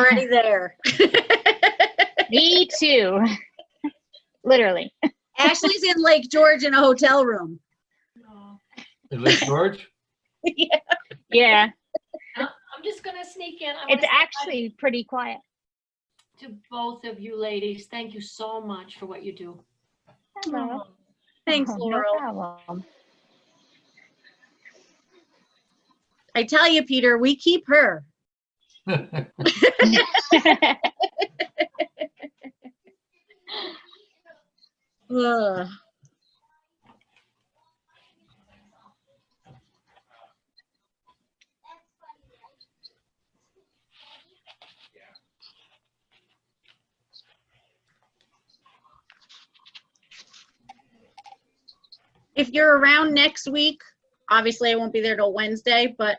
already there. Me too. Literally. Ashley's in Lake George in a hotel room. In Lake George? Yeah. Yeah. I'm just gonna sneak in. I wanna It's say hi actually pretty quiet. to both of you ladies. Thank you so much for what you do. Hello. Thanks, Oh, Laurel. No problem. I tell you, Peter, we keep her. Ugh. If you're around next week, obviously I won't be there till Wednesday, but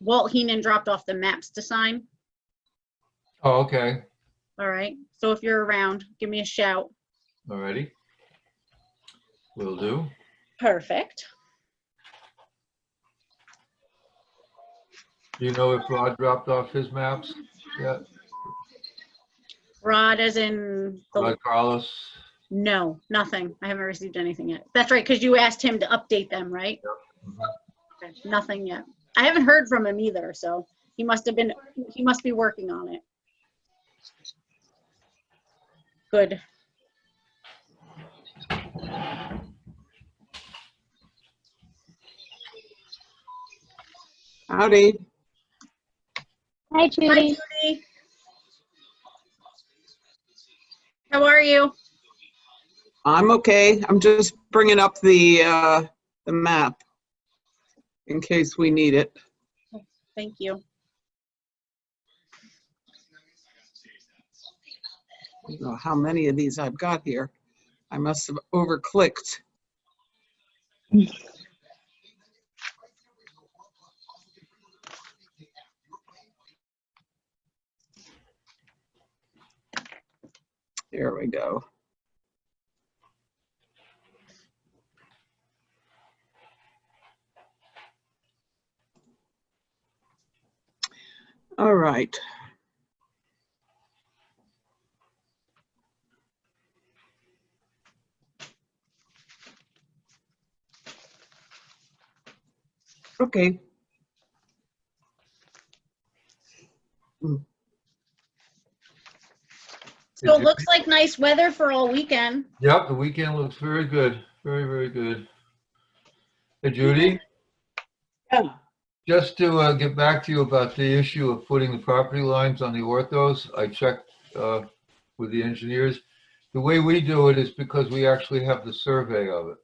Walt Heenan dropped off the maps to sign. Oh, okay. All right. So if you're around, give me a shout. Alrighty. Will do. Perfect. Do you know if Rod dropped off his maps yet? Rod, as in the Rod Carlos? no, nothing. I haven't received anything yet. That's right, because you asked him to update them, right? Mhm. Okay, nothing yet. I haven't heard from him either, so he must be working on it. Good. Howdy. Hi, Hi, Judy. Judy. How are you? I'm okay. I'm just bringing up the map in case we need it. Thank you. I don't know how many of these I've got here. I must have overclicked. There we go. All right. Okay. So it looks like nice weather for all weekend. Yep, the weekend looks very good. Very, very good. Hey, Judy, Yeah. just to get back to you about the issue of putting the property lines on the orthos, I checked with the engineers. The way we do it is because we actually have the survey of it.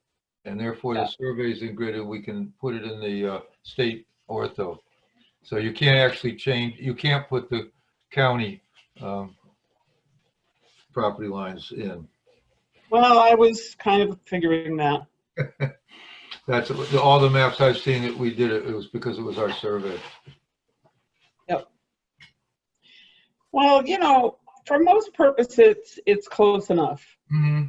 And therefore the survey is ingrided, we can put it in the state ortho. So you can't actually change, you can't put the county property lines in. Well, I was kind of figuring that. That's all the maps I've seen that we did it was because it was our survey. Yep. Well, you know, for most purposes, it's close enough. Mm-hmm.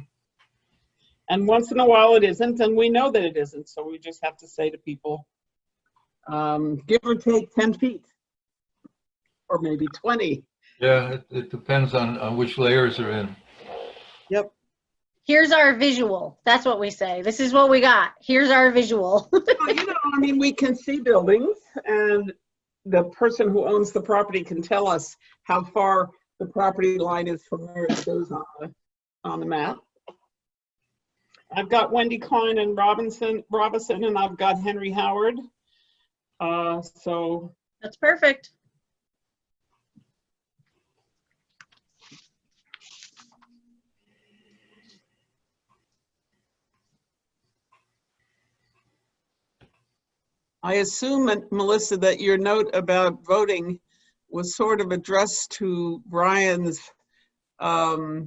And once in a while it isn't, and we know that it isn't. So we just have to say to people, give or take 10 feet or maybe 20. Yeah, it depends on which layers are in. Yep. Here's our visual. That's what we say. This is what we got. Here's our visual. Well, you know, I mean, we can see buildings, and the person who owns the property can tell us how far the property line is from where it shows on the map. I've got Wendy Klein and Robinson, and I've got Henry Howard. So That's perfect. I assume, Melissa, that your note about voting was sort of addressed to Brian's caucusing.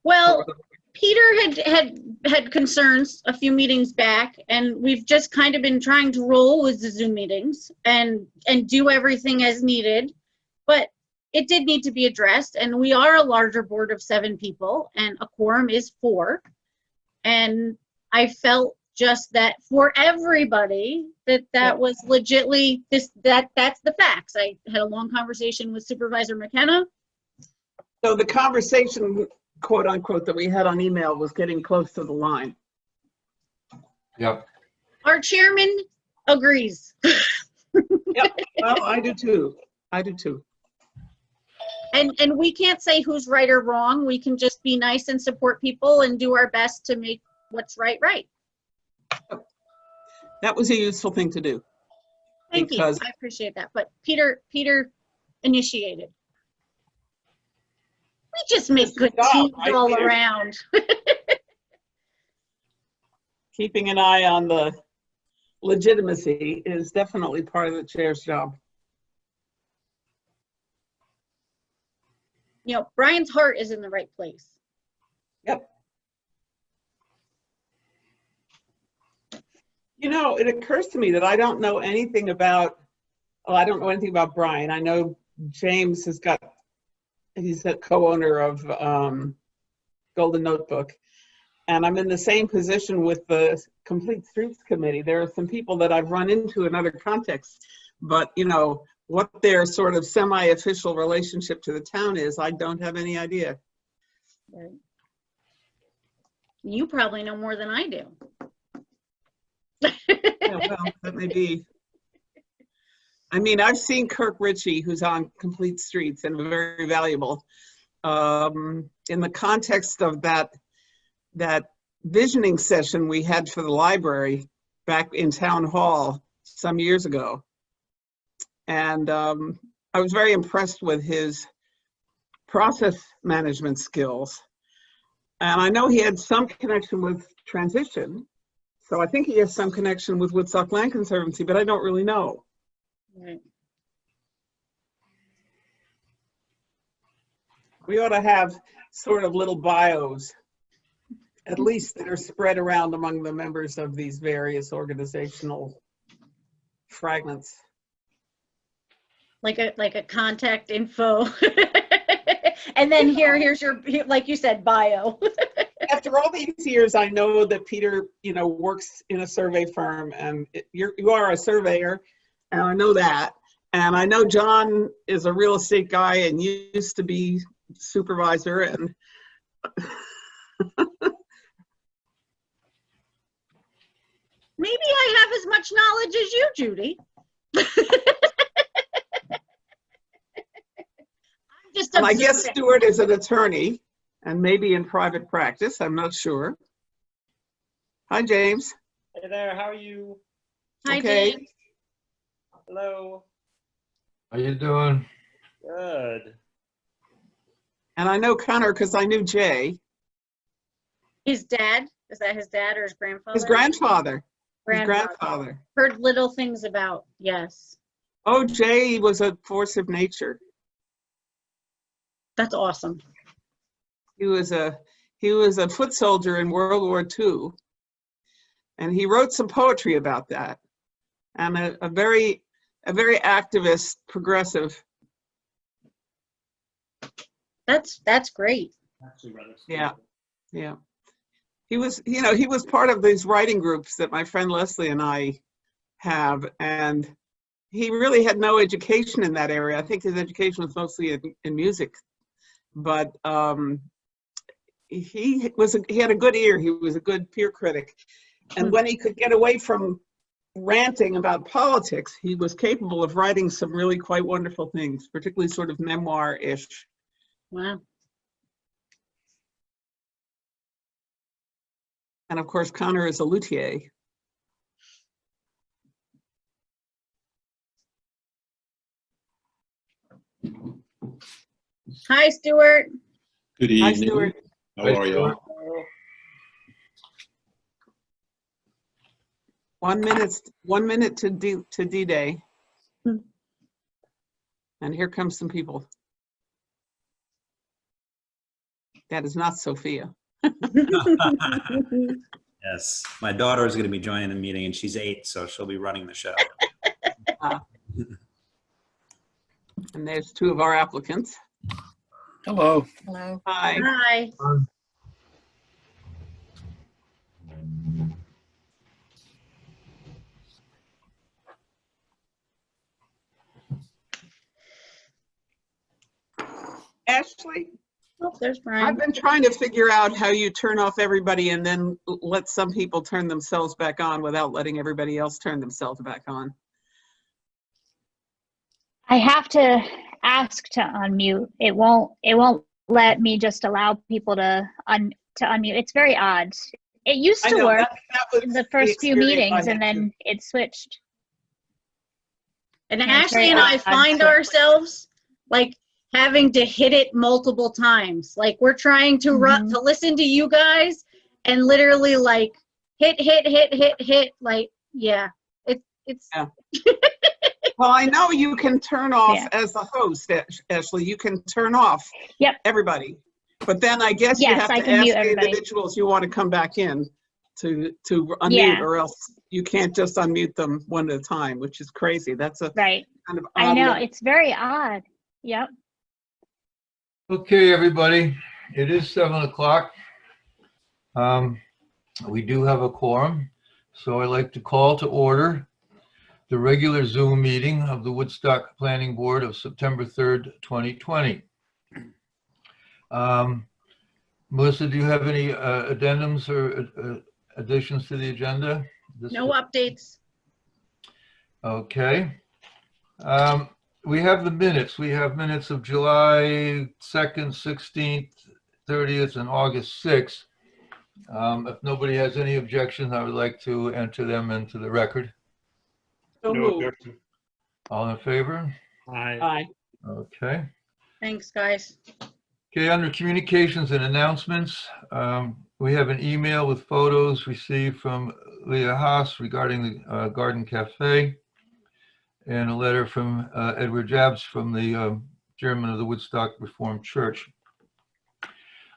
Well, Peter had concerns a few meetings back, and we've just kind of been trying to roll with the Zoom meetings and do everything as needed. But it did need to be addressed, and we are a larger board of 7 people, and a quorum is 4. And I felt just that for everybody, that was legitly that's the facts. I had a long conversation with Supervisor McKenna. So the conversation, quote unquote, that we had on email was getting close to the line. Yep. Our chairman agrees. Yep. Well, I do too. I do too. And we can't say who's right or wrong. We can just be nice and support people and do our best to make what's right. That was a useful thing to do. Thank you. Because- I appreciate that. But Peter initiated. We just make That's your good job, teams right, all Peter? around. Keeping an eye on the legitimacy is definitely part of the chair's job. You know, Brian's heart is in the right place. Yep. You know, it occurs to me that I don't know anything about, well, I don't know anything about Brian. I know James he's a co-owner of Golden Notebook. And I'm in the same position with the Complete Streets Committee. There are some people that I've run into in other contexts, but you know, what their sort of semi-official relationship to the town is, I don't have any idea. Right. You probably know more than I do. Yeah, well, that may be. I mean, I've seen Kirk Ritchie, who's on Complete Streets and very valuable. In the context of that visioning session we had for the library back in town hall some years ago. And I was very impressed with his process management skills. And I know he had some connection with transition. So I think he has some connection with Woodstock Land Conservancy, but I don't really know. Right. We ought to have sort of little bios, at least that are spread around among the members of these various organizational fragments. Like a contact info. And then here's your, like you said, bio. After all these years, I know that Peter, you know, works in a survey firm, and you are a surveyor, and I know that. And I know John is a real estate guy and used to be supervisor, and Maybe I have as much knowledge as you, Judy. I'm just and I guess observing. Stuart is an attorney and maybe in private practice. I'm not sure. Hi, James. Hey there, how are you? Hi, Okay. James. Hello. How you doing? Good. And I know Connor because I knew Jay, His dad, is that his dad or his grandfather? his grandfather. His Grandfather. grandfather. Heard little things about, yes. Oh, Jay was a force of nature. That's awesome. He was a foot soldier in World War II, and he wrote some poetry about that. And a very activist, progressive. That's great. Actually, rather Yeah, yeah. He was, you know, he was part of these writing groups that my friend Leslie and I have, and he really had no education in that area. I think his education was mostly in music, but he had a good ear. He was a good peer critic, and when he could get away from ranting about politics, he was capable of writing some really quite wonderful things, particularly sort of memoir-ish. Wow. And of course, Connor is a luthier. Hi, Stuart. Good Hi, evening. Stuart. How Hi, are you? Stuart. 1 minute to D-Day. Hmm. And here comes some people. That is not Sophia. Yes, my daughter is going to be joining the meeting, and she's 8, so she'll be running the show. And there's two of our applicants. Hello. Hello. Hi. Hi. Ashley, Oh, there's I've Brian. been trying to figure out how you turn off everybody and then let some people turn themselves back on without letting everybody else turn themselves back on. I have to ask to unmute. It won't let me just allow people to unmute. It's very odd. It used I to know work that was in the first few experience I meetings, had and then too. it switched. And Yeah, it's Ashley very and I odd. find ourselves like having to hit it multiple times. Like we're trying to Mhm. to listen to you guys and literally like hit. Like, yeah, it's Yeah. Well, I know you can turn off Yeah. as the host, Ashley. You can turn off Yep. everybody. But then I guess you Yes, have I to can ask mute the everybody. individuals you want to come back in to unmute, Yeah. or else you can't just unmute them one at a time, which is crazy. That's a Right. kind of I odd know. limit. It's very odd. Yep. Okay, everybody, it is 7 o'clock. We do have a quorum, so I'd like to call to order the regular Zoom meeting of the Woodstock Planning Board of September 3rd, 2020. Melissa, do you have any addendums or additions to the agenda? no updates. Okay. We have the minutes. We have minutes of July 2nd, 16th, 30th, and August 6th. If nobody has any objection, I would like to enter them into the record. So No moved. objection. All in favor? Aye. Aye. Okay. Thanks, guys. Okay, under communications and announcements, we have an email with photos received from Leah Haas regarding the Garden Cafe, and a letter from Edward Jabs from the chairman of the Woodstock Reformed Church.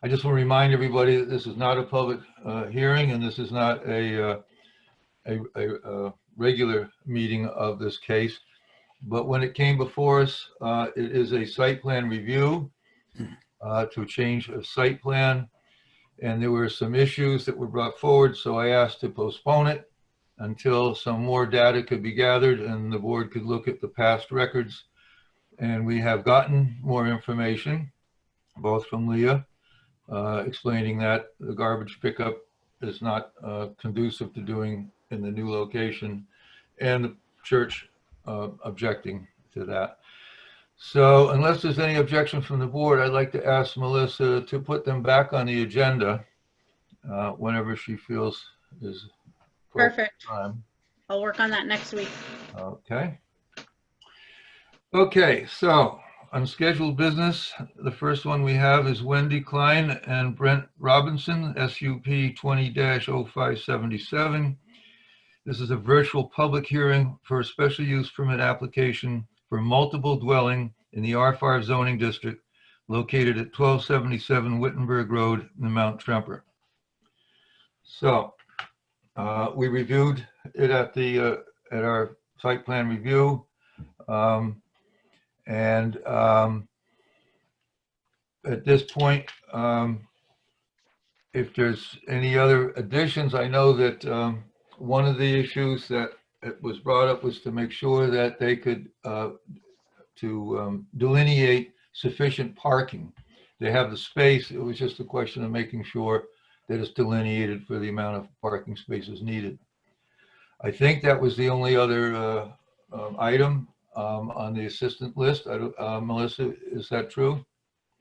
I just want to remind everybody that this is not a public hearing, and this is not a regular meeting of this case. But when it came before us, it is a site plan review to change a site plan. And there were some issues that were brought forward, so I asked to postpone it until some more data could be gathered and the board could look at the past records. And we have gotten more information, both from Leah, explaining that the garbage pickup is not conducive to doing in the new location, and the church objecting to that. So unless there's any objection from the board, I'd like to ask Melissa to put them back on the agenda whenever she feels is Perfect. time. I'll work on that next week. Okay. Okay, so unscheduled business, the first one we have is Wendy Klein and Brent Robinson, SUP 20-0577. This is a virtual public hearing for a special use permit application for multiple dwelling in the R5 zoning district located at 1277 Wittenberg Road in Mount Tremper. So we reviewed it at our site plan review. At this point, if there's any other additions, I know that one of the issues that was brought up was to make sure that they could delineate sufficient parking. They have the space. It was just a question of making sure that it's delineated for the amount of parking spaces needed. I think that was the only other item on the assistant list. Melissa, is that true?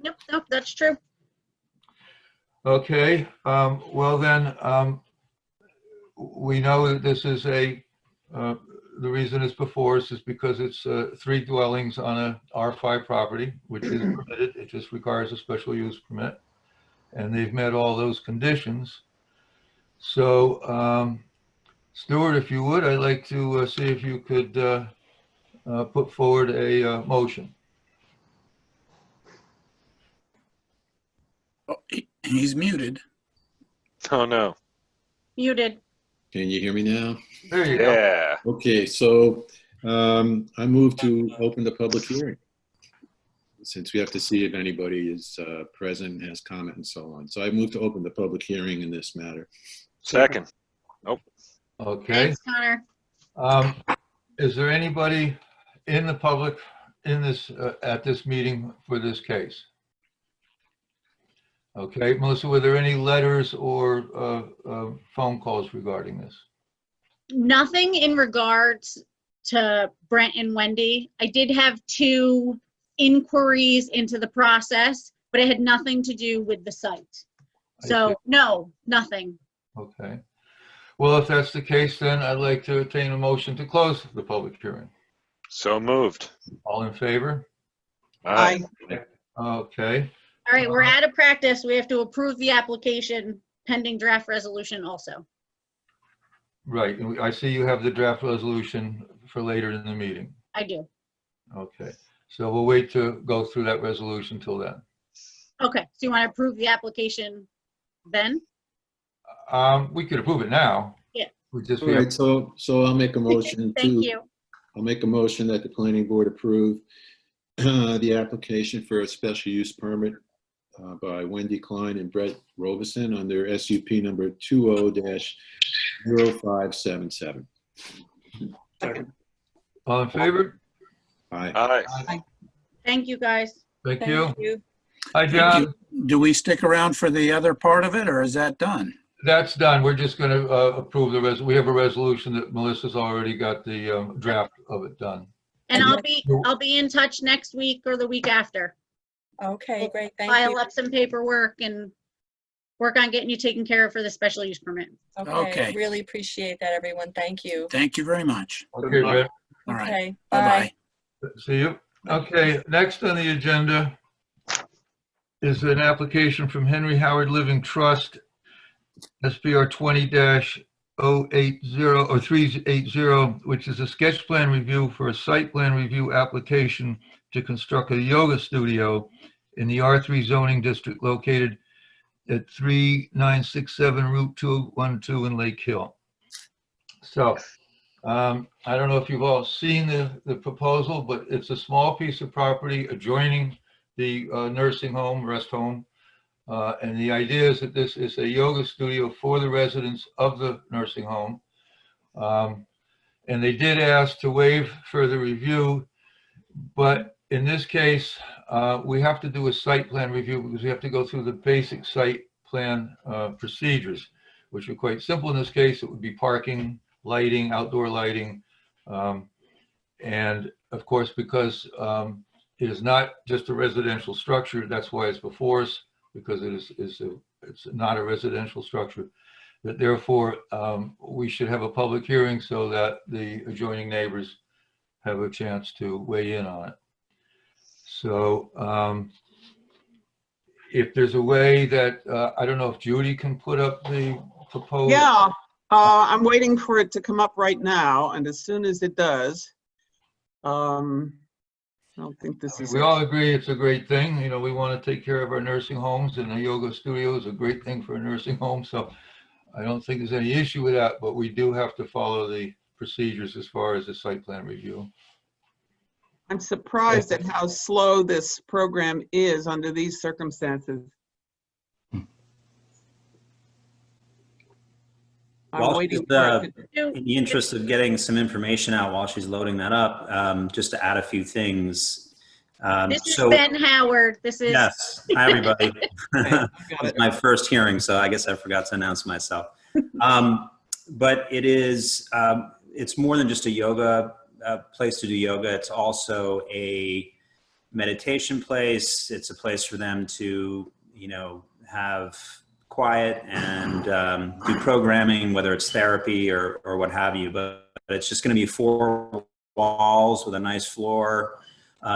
Nope, that's true. Okay, well then, we know that this is the reason it's before us is because it's 3 dwellings on a R5 property, which is permitted. It just requires a special use permit, and they've met all those conditions. So, Stuart, if you would, I'd like to see if you could put forward a motion. Oh, he's muted. Oh, no. Muted. Can you hear me now? There you go. Yeah. Okay, so I move to open the public hearing, since we have to see if anybody is present, has comment, and so on. So I move to open the public hearing in this matter. Second. Okay. Thanks, Connor. Is there anybody in the public in this at this meeting for this case? Okay, Melissa, were there any letters or phone calls regarding this? Nothing in regards to Brent and Wendy. I did have 2 inquiries into the process, but it had nothing to do with the site. I see. So no, nothing. Okay. Well, if that's the case, then I'd like to obtain a motion to close the public hearing. So moved. All in favor? Aye. Okay. All right, we're out of practice. We have to approve the application pending draft resolution also. Right. And I see you have the draft resolution for later in the meeting. I do. Okay. So we'll wait to go through that resolution till then. Okay, so you want to approve the application then? We could approve it now. Yeah. We just, All right, so I'll make a motion Thank you. I'll make a motion that the planning board approve the application for a special use permit by Wendy Klein and Brett Robeson under SUP number 20-0577. Second. all in favor? Aye. Aye. Thank you, guys. Thank you. Thank you. Hi, John. Do we stick around for the other part of it, or is that done? That's done. We're just going to approve we have a resolution that Melissa's already got the draft of it done. And I'll be in touch next week or the week after. Okay, great. Thank File you. up some paperwork and work on getting you taken care of for the special use permit. Okay, really appreciate that, everyone. Thank you. Thank you very much. Okay, Brett. All right. Okay, Bye-bye. bye. See you. Okay, next on the agenda is an application from Henry Howard Living Trust, SPR 20-080 or 380, which is a sketch plan review for a site plan review application to construct a yoga studio in the R3 zoning district located at 3967 Route 212 in Lake Hill. So I don't know if you've all seen the proposal, but it's a small piece of property adjoining the nursing home, rest home. And the idea is that this is a yoga studio for the residents of the nursing home. And they did ask to waive further review, but in this case, we have to do a site plan review because we have to go through the basic site plan procedures, which are quite simple in this case. It would be parking, lighting, outdoor lighting. And of course, because it is not just a residential structure, that's why it's before us, because it's not a residential structure. That therefore, we should have a public hearing so that the adjoining neighbors have a chance to weigh in on it. So if there's a way that, I don't know if Judy can put up the proposal. Yeah, I'm waiting for it to come up right now, and as soon as it does, I don't think this is. We all agree it's a great thing. You know, we want to take care of our nursing homes, and a yoga studio is a great thing for a nursing home. So I don't think there's any issue with that, but we do have to follow the procedures as far as the site plan review. I'm surprised at how slow this program is under these circumstances. I'm Well, waiting just, for it to. in the interest of getting some information out while she's loading that up, just to add a few things. This is Ben Howard. This is. Yes, hi everybody. Got It's it. my first hearing, so I guess I forgot to announce myself. But it is, it's more than just a yoga place to do yoga. It's also a meditation place. It's a place for them to, you know, have quiet and do programming, whether it's therapy or what have you. But it's just going to be 4 walls with a nice floor.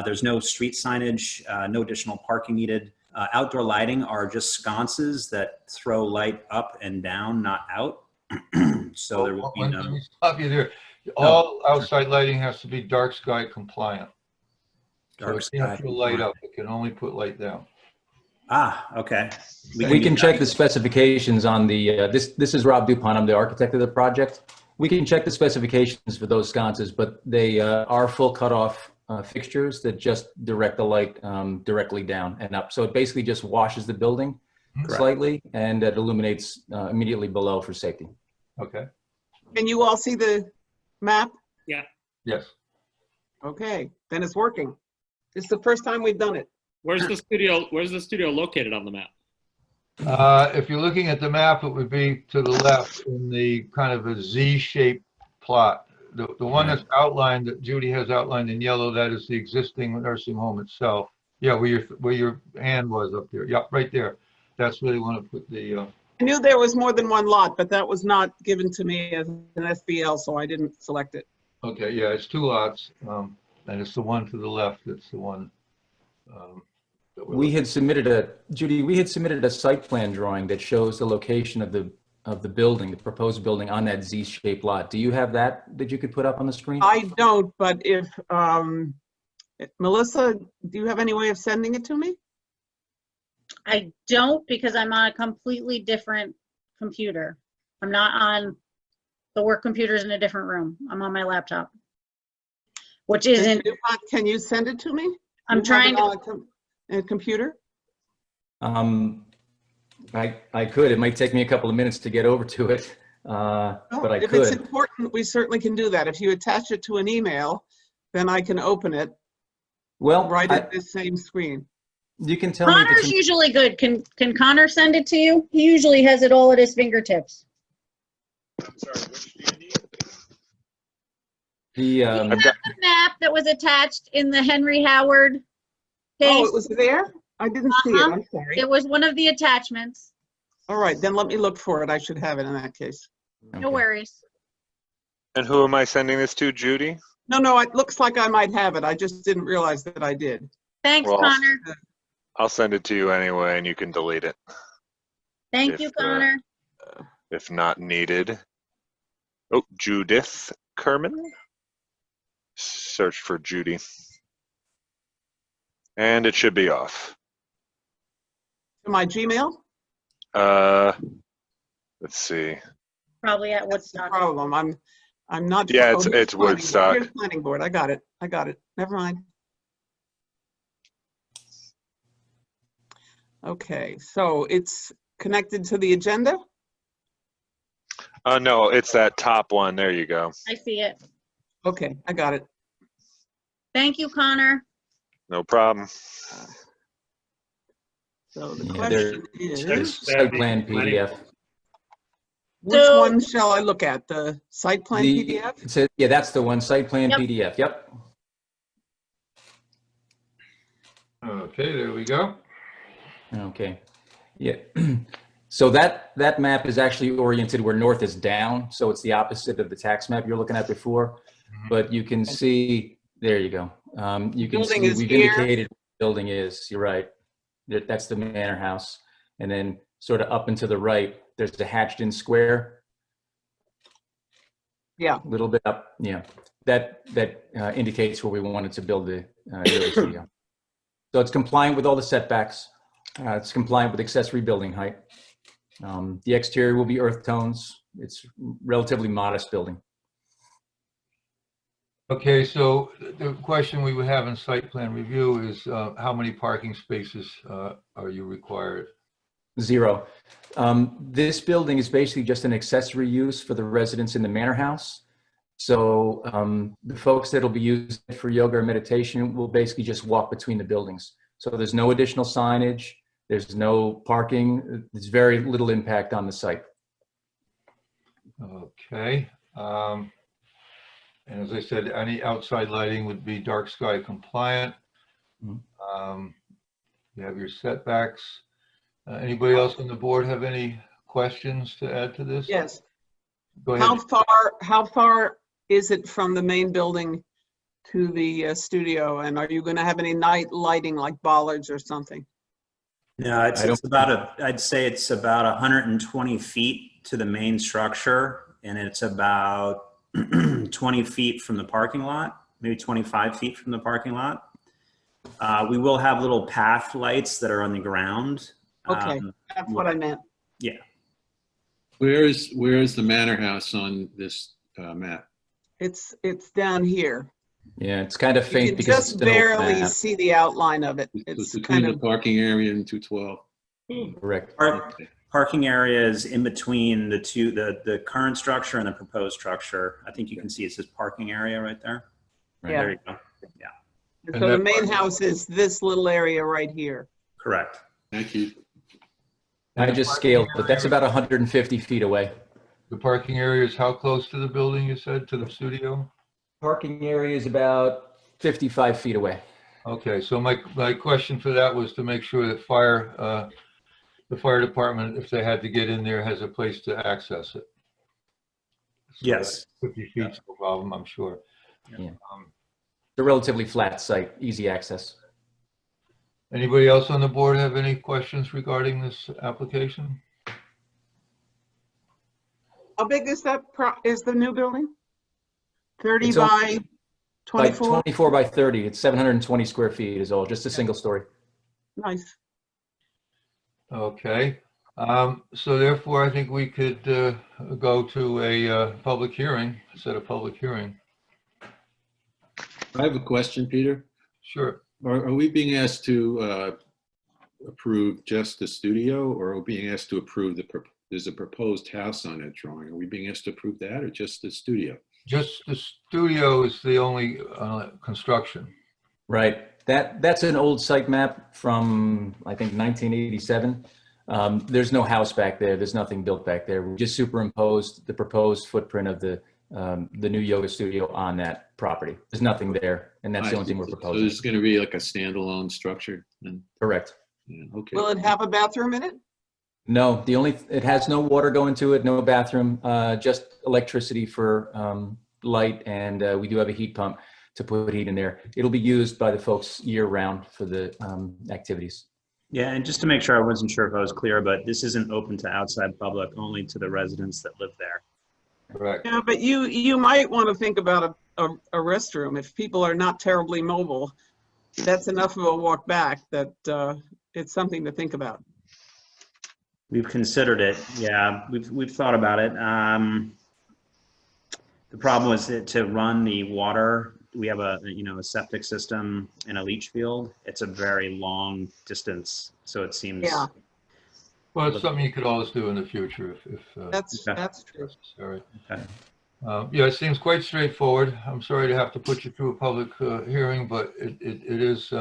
There's no street signage, no additional parking needed. Outdoor lighting are just sconces that throw light up and down, not out. So there will be Let no. me stop you there. All outside lighting has to be dark sky compliant. Dark So it can't sky put light compliant. up. It can only put light down. Ah, okay. We can check the specifications on the, this is Rob Dupont, I'm the architect of the project. We can check the specifications for those sconces, but they are full cutoff fixtures that just direct the light directly down and up. So it basically just washes the building slightly, and it illuminates immediately below for safety. Okay. Can you all see the map? Yes. Okay, then it's working. This is the first time we've done it. Where's the studio? Where's the studio located on the map? If you're looking at the map, it would be to the left in the kind of a Z-shaped plot. The one that's outlined, that Judy has outlined in yellow, that is the existing nursing home itself. Yeah, where your hand was up there. Yep, right there. That's where they want to put the, I knew there was more than one lot, but that was not given to me as an SBL, so I didn't select it. okay, yeah, it's 2 lots. And it's the one to the left that's the one. That we're We had submitted Judy, we had submitted a site plan drawing that shows the location of the building, the proposed building on that Z-shaped lot. Do you have that you could put up on the screen? I don't, but if, Melissa, do you have any way of sending it to me? I don't, because I'm on a completely different computer. I'm not on, the work computer's in a different room. I'm on my laptop. Which isn't, Can you send it to me? I'm trying to, On a computer? I could. It might take me a couple of minutes to get over to it, but I If it's could. important, we certainly can do that. If you attach it to an email, then I can open it Well, right at this same screen. you can tell me if Connor's it's usually good. Can Connor send it to you? He usually has it all at his fingertips. the. Have the map that was attached in the Henry Howard case. Oh, it was there? I didn't see it. Uh-huh. I'm sorry. It was one of the attachments. All right, then let me look for it. I should have it in that case. No worries. And who am I sending this to, Judy? No, it looks like I might have it. I just didn't realize that I did. Thanks, Well, Connor. I'll send it to you anyway, and you can delete it Thank you, Connor. if not needed. Oh, Judith Kerman. Search for Judy. And it should be off. To my Gmail? Let's see. Probably at That's the Woodstock. problem. I'm not. Yeah, oh, it's here's planning board. Woodstock. Here's planning board. I got it. Never mind. Okay, so it's connected to the agenda? No, it's that top one. There you go. I see it. Okay, I got it. Thank you, Connor. No problem. So the Yeah, there- question is, It's site plan PDF. which So- one shall I look at? The site plan PDF? It says, yeah, that's the one, site plan Yep. PDF. Yep. okay, there we go. Okay. Yeah. So that map is actually oriented where north is down. So it's the opposite of the tax map you're looking at before. But you can see, there you go. You can Building see is we've here. indicated where the building is. You're right. That's the manor house. And then sort of up and to the right, there's a hatched in square. Yeah. A little bit up. Yeah. That indicates where we wanted to build the yoga studio. So it's compliant with all the setbacks. It's compliant with accessory building height. The exterior will be earth tones. It's relatively modest building. Okay, so the question we would have in site plan review is how many parking spaces are you required? 0. This building is basically just an accessory use for the residents in the manor house. So the folks that'll be using it for yoga or meditation will basically just walk between the buildings. So there's no additional signage. There's no parking. There's very little impact on the site. Okay. And as I said, any outside lighting would be dark sky compliant. You have your setbacks. Anybody else on the board have any questions to add to this? Yes. Go ahead. How far is it from the main building to the studio? And are you going to have any night lighting like bollards or something? No, I'd say it's about 120 feet to the main structure, and it's about 20 feet from the parking lot, maybe 25 feet from the parking lot. We will have little path lights that are on the ground. Okay, that's what I meant. Yeah. Where is the manor house on this map? It's down here. Yeah, it's kind of You faint can because just it's an old barely map. see the outline of it. It's It's between kind the of, parking area and 212. Correct. Parking area is in between the current structure and the proposed structure. I think you can see it says parking area right there. Right. There you go. Yeah, so the main house is this little area right here. correct. Thank you. I just scaled, but that's about 150 feet away. The parking area is how close to the building, you said, to the studio? Parking area is about 55 feet away. Okay, so my question for that was to make sure that the fire department, if they had to get in there, has a place to access it. So Yes. 50 feet's no problem, I'm sure. Yeah. It's a relatively flat site, easy access. Anybody else on the board have any questions regarding this application? How big is that, is the new building? 30 It's by By 24? 24 by 30, it's 720 square feet is all, just a single story. Nice. Okay, so therefore I think we could go to a public hearing, set a public hearing. I have a question, Peter. Sure. Are we being asked to approve just the studio, or are we being asked to approve there's a proposed house on that drawing? Are we being asked to approve that or just the studio? Just the studio is the only construction. Right. That's an old site map from, I think, 1987. There's no house back there. There's nothing built back there. We just superimposed the proposed footprint of the new yoga studio on that property. There's nothing there, and that's the only thing we're So proposing. there's going to be like a standalone structure then? Correct. Yeah, okay. Will it have a bathroom in it? No, it has no water going to it, no bathroom, just electricity for light, and we do have a heat pump to put heat in there. It'll be used by the folks year round for the activities. Yeah, and just to make sure, I wasn't sure if I was clear, but this isn't open to outside public, only to the residents that live there. Correct. Yeah, but you might want to think about a restroom. If people are not terribly mobile, that's enough of a walk back that it's something to think about. We've considered it. Yeah, we've thought about it. The problem was that to run the water, we have a septic system and a leach field. It's a very long distance, so it seems. Yeah. Well, it's something you could always do in the future if That's true. necessary. Okay. Yeah, it seems quite straightforward. I'm sorry to have to put you through a public hearing, but it is,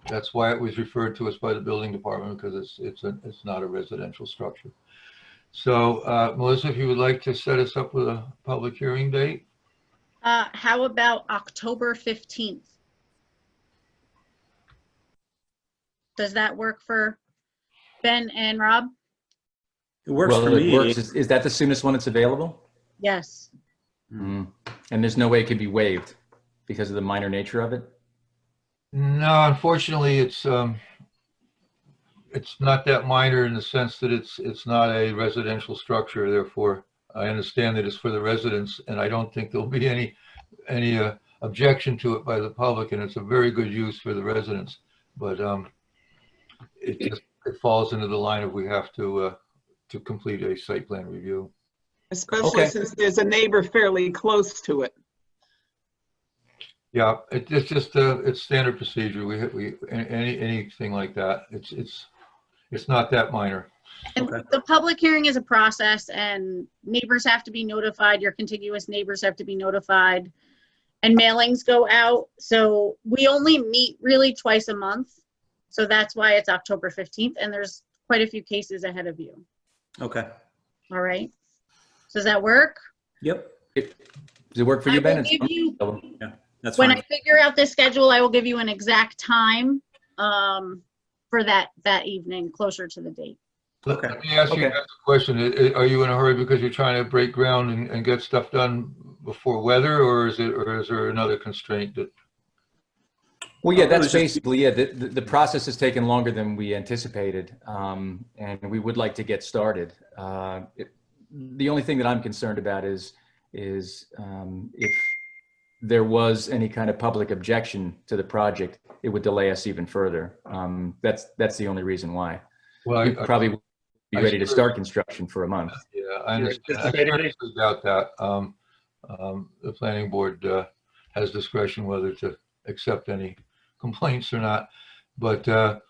that's why it was referred to us by the building department, because it's not a residential structure. So Melissa, if you would like to set us up with a public hearing date? How about October 15th? Does that work for Ben and Rob? It works for Well, me. it works. Is that the soonest one that's available? Yes. Mm. And there's no way it could be waived because of the minor nature of it? No, unfortunately, it's not that minor in the sense that it's not a residential structure. Therefore, I understand that it's for the residents, and I don't think there'll be any objection to it by the public, and it's a very good use for the residents. But it falls into the line of we have to complete a site plan review. Especially since there's a neighbor fairly close to it. Yeah, it's just it's standard procedure. We anything like that. It's not that minor. And the public hearing is a process, and neighbors have to be notified. Your contiguous neighbors have to be notified, and mailings go out. So we only meet really twice a month. So that's why it's October 15th, and there's quite a few cases ahead of you. Okay. All right. So does that work? Yep. Does it work for you, Ben? Yeah, that's When fine. I figure out the schedule, I will give you an exact time for that evening, closer to the date. Okay. Let me ask you guys a question. Are you in a hurry because you're trying to break ground and get stuff done before weather, or is there another constraint that? Well, yeah, that's basically it. The process has taken longer than we anticipated, and we would like to get started. The only thing that I'm concerned about is if there was any kind of public objection to the project, it would delay us even further. That's the only reason why. Well, We'd probably be ready to start construction for a month. Yeah, I understand. I seriously doubt that. The planning board has discretion whether to accept any complaints or not. But the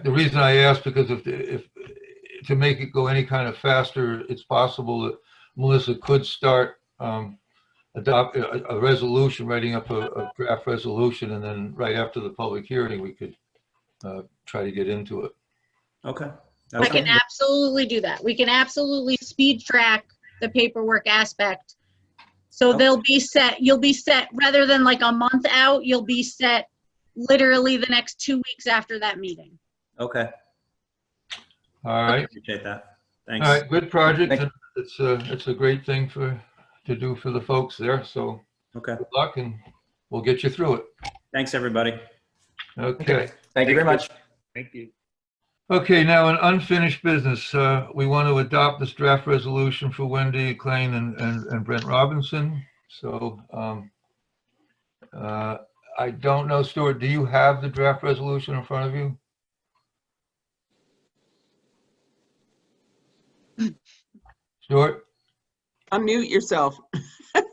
reason I asked, because if to make it go any kind of faster, it's possible that Melissa could start adopt a resolution, writing up a draft resolution, and then right after the public hearing, we could try to get into it. Okay. I can Okay. absolutely do that. We can absolutely speed track the paperwork aspect. So Okay. they'll be set, you'll be set, rather than like a month out, you'll be set literally the next 2 weeks after that meeting. Okay. All I right. appreciate that. All Thanks. right, good project. Thank- and it's a great thing to do for the folks there. So Okay. good luck and we'll get you through it. Thanks, everybody. Okay. Thank you very much. Thank you. Okay, now in unfinished business, we want to adopt this draft resolution for Wendy Klein and Brent Robinson. So I don't know, Stuart, do you have the draft resolution in front of you? Stuart? Unmute yourself. No,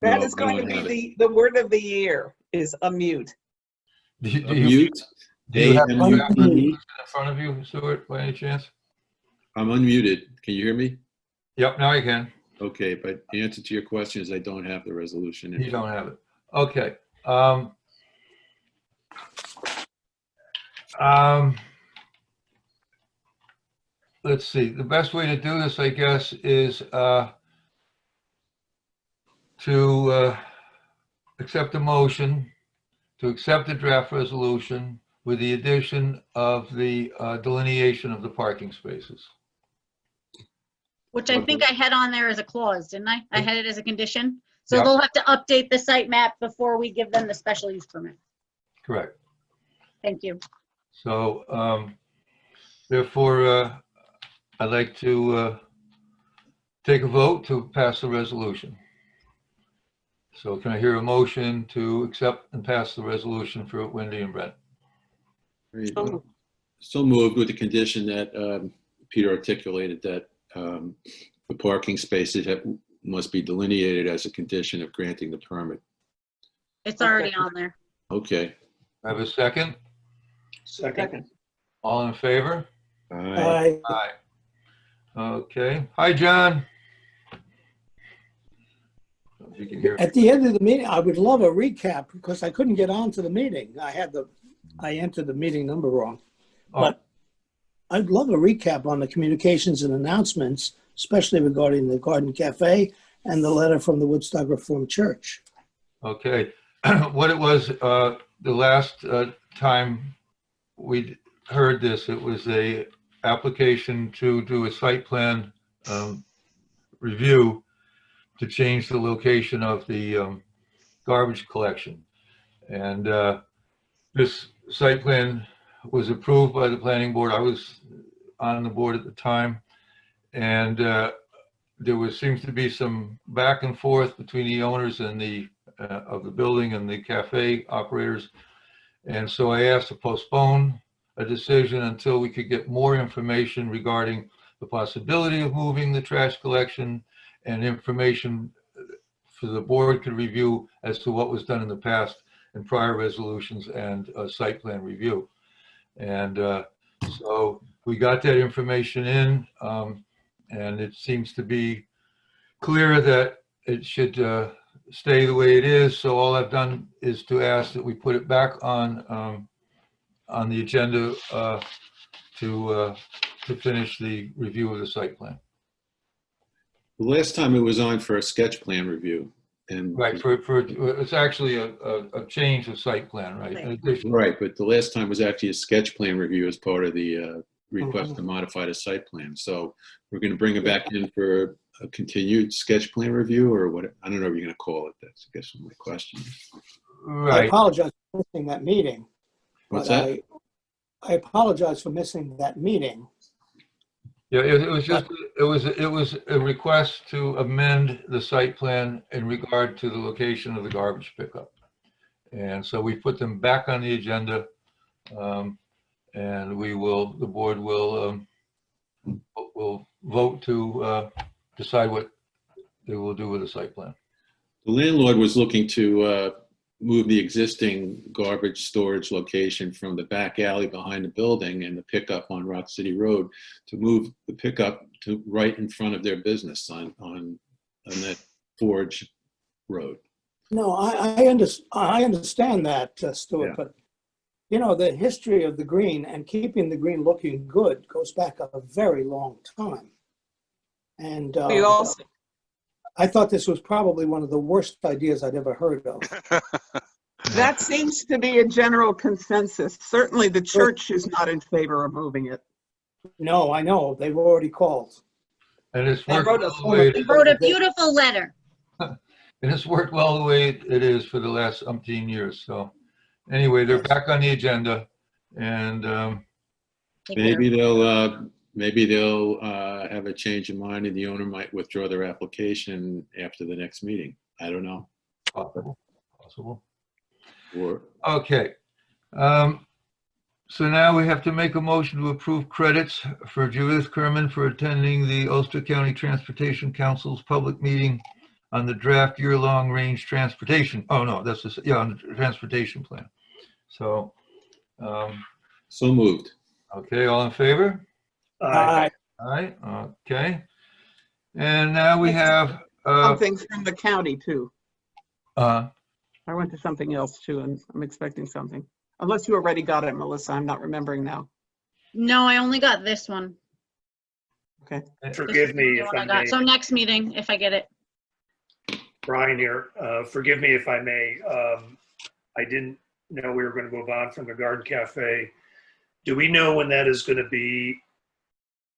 That is I going to don't have be the word of the year is unmute. Do you Unmute. do you have the Unmute. draft resolution in front of you, Stuart, by any chance? I'm unmuted. Can you hear me? Yep, now I can. Okay, but the answer to your question is I don't have the resolution. You don't have it. Okay. Let's see. The best way to do this, I guess, is to accept a motion to accept the draft resolution with the addition of the delineation of the parking spaces. Which I think I had on there as a clause, didn't I? I had it as a condition. So Yep. they'll have to update the site map before we give them the special use permit. Correct. Thank you. So therefore, I'd like to take a vote to pass the resolution. So can I hear a motion to accept and pass the resolution for Wendy and Brent? So moved with the condition that Peter articulated that the parking spaces must be delineated as a condition of granting the permit. It's already on there. Okay. I have a second. Second. All in favor? Aye. Aye. Okay. Hi, John. If you can hear. At the end of the meeting, I would love a recap because I couldn't get on to the meeting. I entered the meeting number wrong. Oh. But I'd love a recap on the communications and announcements, especially regarding the Garden Cafe and the letter from the Woodstock Reformed Church. Okay. What it was, the last time we heard this, it was a application to do a site plan review to change the location of the garbage collection. And this site plan was approved by the planning board. I was on the board at the time. And there seems to be some back and forth between the owners and of the building and the cafe operators. And so I asked to postpone a decision until we could get more information regarding the possibility of moving the trash collection and information for the board could review as to what was done in the past in prior resolutions and site plan review. And so we got that information in, and it seems to be clear that it should stay the way it is. So all I've done is to ask that we put it back on the agenda to finish the review of the site plan. The last time it was on for a sketch plan review. And Right, it's actually a change of site plan, right? In addition- right, but the last time was actually a sketch plan review as part of the request to modify the site plan. So we're going to bring it back in for a continued sketch plan review, or what? I don't know what you're going to call it. That's, I guess, my question. I Right. apologize for missing that meeting. What's but that? I apologize for missing that meeting. Yeah, it was just, it was a request to amend the site plan in regard to the location of the garbage pickup. And so we put them back on the agenda, and the board will vote to decide what they will do with the site plan. The landlord was looking to move the existing garbage storage location from the back alley behind the building and the pickup on Rock City Road to move the pickup to right in front of their business on that Forge Road. No, I understand that, Stuart, Yeah. but You know, the history of the green and keeping the green looking good goes back a very long time. And We also, I thought this was probably one of the worst ideas I'd ever heard of. that seems to be a general consensus. Certainly the church is not in favor of moving it. No, I know. They've already called. And it's I worked wrote a well the way He wrote a beautiful letter. and it's worked well the way it is for the last umpteen years. So anyway, they're back on the agenda, and Maybe they'll have a change of mind and the owner might withdraw their application after the next meeting. I don't know. possible. Or Okay. So now we have to make a motion to approve credits for Judith Kerman for attending the Ulster County Transportation Council's public meeting on the draft year-long range transportation. Oh, no, that's the, yeah, on the transportation plan. So, so moved. okay, all in favor? Aye. All right, okay. And now we have, Something from the county too. uh, I went to something else too, and I'm expecting something. Unless you already got it, Melissa, I'm not remembering now. No, I only got this one. Okay. Forgive me if I may. So next meeting, if I get it. Brian here. Forgive me if I may. I didn't know we were going to move on from the Garden Cafe. Do we know when that is going to be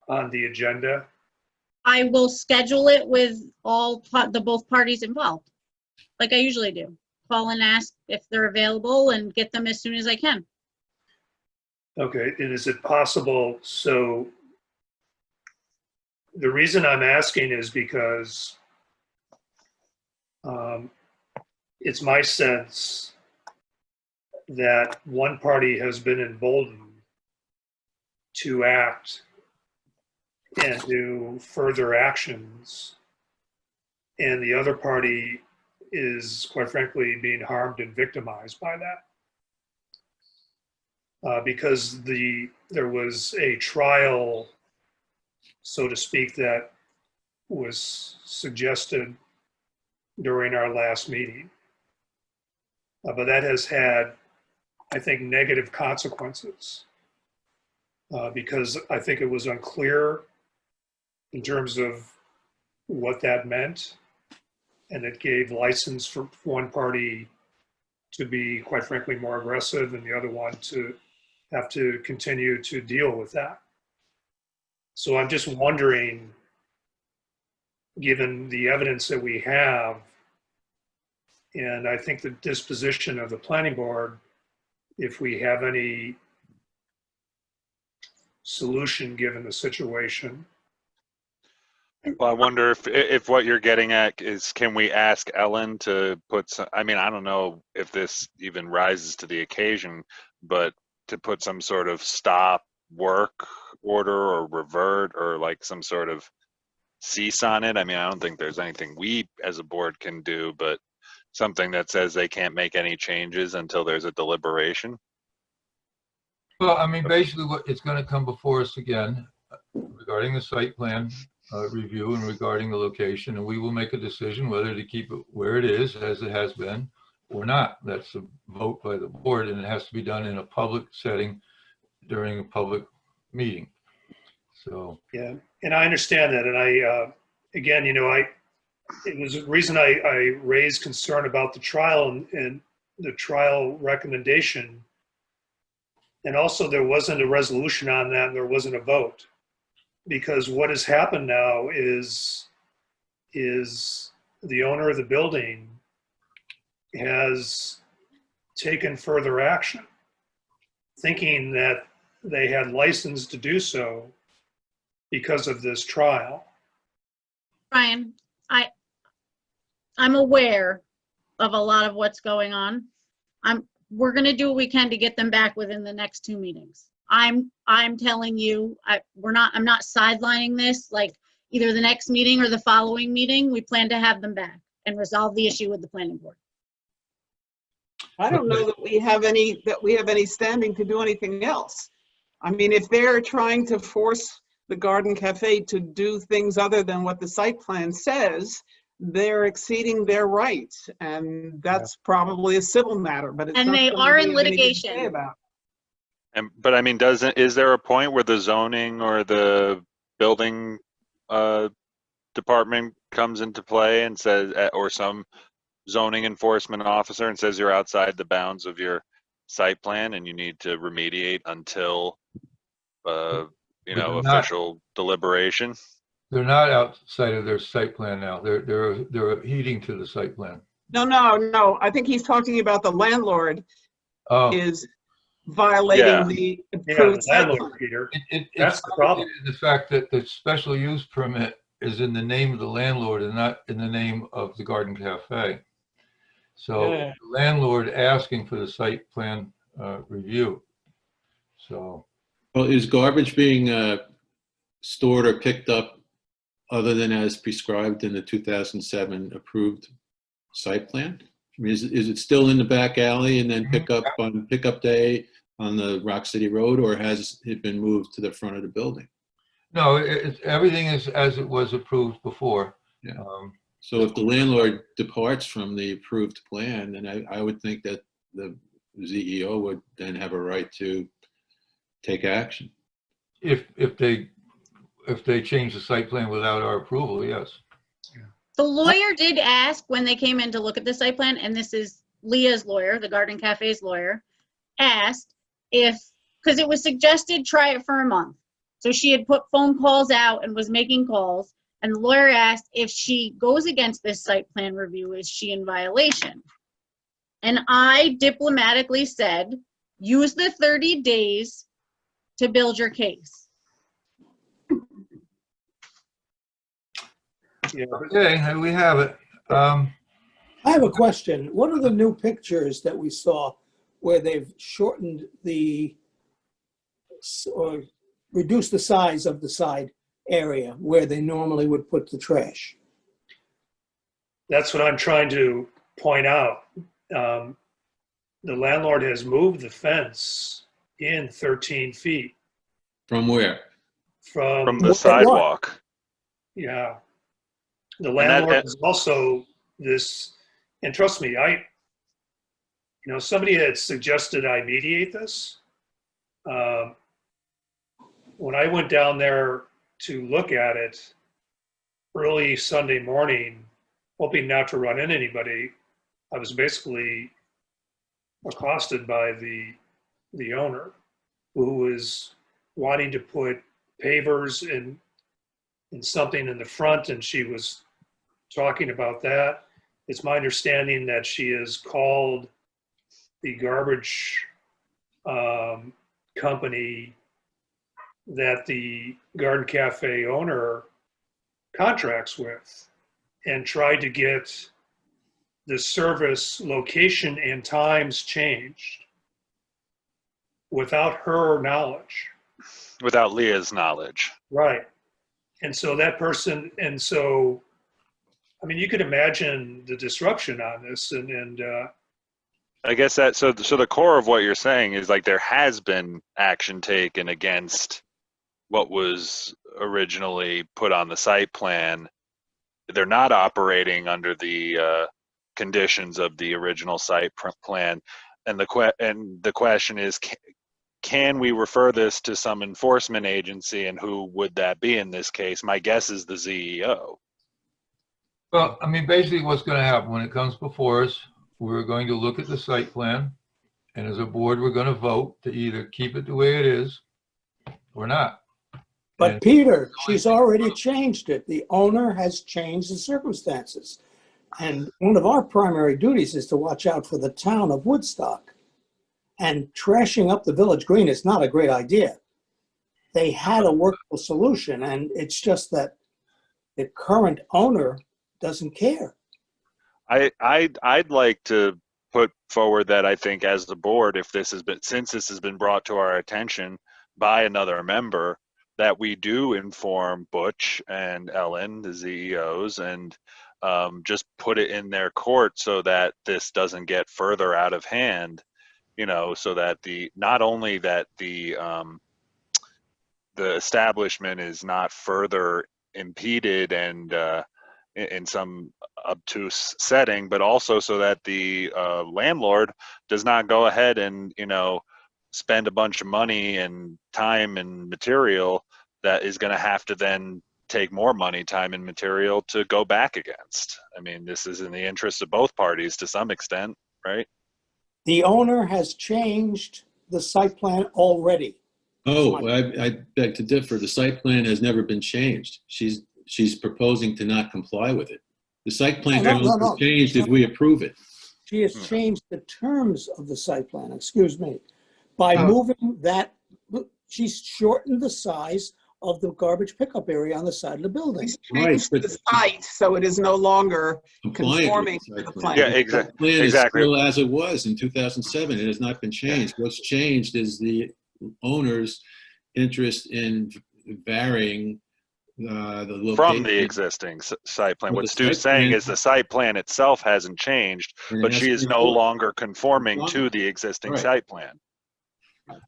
on the agenda? I will schedule it with both parties involved, like I usually do. Call and ask if they're available and get them as soon as I can. Okay, and is it possible, so the reason I'm asking is because it's my sense that one party has been emboldened to act and do further actions, and the other party is, quite frankly, being harmed and victimized by that. Because there was a trial, so to speak, that was suggested during our last meeting. But that has had, I think, negative consequences because I think it was unclear in terms of what that meant. And it gave license for one party to be, quite frankly, more aggressive and the other one to have to continue to deal with that. So I'm just wondering, given the evidence that we have, and I think the disposition of the planning board, if we have any solution given the situation. Well, I wonder if what you're getting at is, can we ask Ellen to put some, I mean, I don't know if this even rises to the occasion, but to put some sort of stop work order or revert or like some sort of cease on it. I mean, I don't think there's anything we as a board can do, but something that says they can't make any changes until there's a deliberation. well, I mean, basically what it's going to come before us again regarding the site plan review and regarding the location, and we will make a decision whether to keep it where it is as it has been or not. That's a vote by the board, and it has to be done in a public setting during a public meeting. So Yeah, and I understand that, and I again, you know, it was the reason I raised concern about the trial and the trial recommendation, and also there wasn't a resolution on that and there wasn't a vote. Because what has happened now is the owner of the building has taken further action, thinking that they had license to do so because of this trial. Brian, I'm aware of a lot of what's going on. We're gonna do what we can to get them back within the next 2 meetings. I'm telling you, I'm not sidelining this, like either the next meeting or the following meeting. We plan to have them back and resolve the issue with the planning board. I don't know that we have any standing to do anything else. I mean, if they're trying to force the Garden Cafe to do things other than what the site plan says, they're exceeding their rights, and that's probably a civil matter. But it's And not they something are we in have anything to litigation. say about. But I mean, is there a point where the zoning or the building department comes into play and says, or some zoning enforcement officer and says you're outside the bounds of your site plan and you need to remediate until, But they're not, official deliberation? they're not outside of their site plan now. They're adhering to the site plan. No. I think he's talking about the landlord Oh, is violating Yeah. the Yeah, approved the site landlord, plan. Peter. it's That's the problem. complicated in the fact that the special use permit is in the name of the landlord and not in the name of the Garden Cafe. So Yeah. the landlord asking for the site plan review. So Well, is garbage being stored or picked up other than as prescribed in the 2007 approved site plan? I mean, is it still in the back alley and then pick up on pickup day on the Rock City Road, or has it been moved to the front of the building? no, everything is as it was approved before. Yeah. So if the landlord departs from the approved plan, then I would think that the ZEO would then have a right to take action. If they change the site plan without our approval, yes. The lawyer did ask when they came in to look at the site plan, and this is Leah's lawyer, the Garden Cafe's lawyer, asked if, because it was suggested try it for a month. So she had put phone calls out and was making calls, and the lawyer asked if she goes against this site plan review, is she in violation? And I diplomatically said, use the 30 days to build your case. Yeah. Okay, we have it. I have a question. What are the new pictures that we saw where they've shortened or reduced the size of the side area where they normally would put the trash? That's what I'm trying to point out. The landlord has moved the fence in 13 feet From where? From the from, sidewalk. yeah. The that- landlord is also this, and trust me, somebody had suggested I mediate this. When I went down there to look at it early Sunday morning, hoping not to run into anybody, I was basically accosted by the owner, who was wanting to put pavers in something in the front, and she was talking about that. It's my understanding that she has called the garbage company that the Garden Cafe owner contracts with and tried to get the service location and times changed without her knowledge. Without Leah's knowledge. Right. And so that person, I mean, you could imagine the disruption on this, and I guess that, so the core of what you're saying is like there has been action taken against what was originally put on the site plan. They're not operating under the conditions of the original site plan, and the question is, can we refer this to some enforcement agency, and who would that be in this case? My guess is the ZEO. Well, I mean, basically what's going to happen when it comes before us, we're going to look at the site plan, and as a board, we're going to vote to either keep it the way it is or not. But And Peter, she's already changed it. The owner has changed the circumstances. And one of our primary duties is to watch out for the town of Woodstock. And trashing up the village green is not a great idea. They had a workable solution, and it's just that the current owner doesn't care. I'd like to put forward that I think as the board, since this has been brought to our attention by another member, that we do inform Butch and Ellen, the ZEOs, and just put it in their court so that this doesn't get further out of hand, so that not only that the establishment is not further impeded and in some obtuse setting, but also so that the landlord does not go ahead and spend a bunch of money and time and material that is going to have to then take more money, time, and material to go back against. I mean, this is in the interest of both parties to some extent, right? The owner has changed the site plan already. Oh, I beg to differ. The site plan has never been changed. She's proposing to not comply with it. The site plan can only be changed if we approve it. She has changed the terms of the site plan, excuse me, by moving that, she's shortened the size of the garbage pickup area on the side of the building. She's changed the site, so it is no longer conforming to the plan. Yeah, The plan is still as it was in 2007. It has not been changed. What's changed is the owner's interest in varying the location. From the existing site plan. Well, What the Stu's site saying plan- is the site plan itself hasn't changed, And it but has she to is be no full. longer conforming to the existing Right. site plan.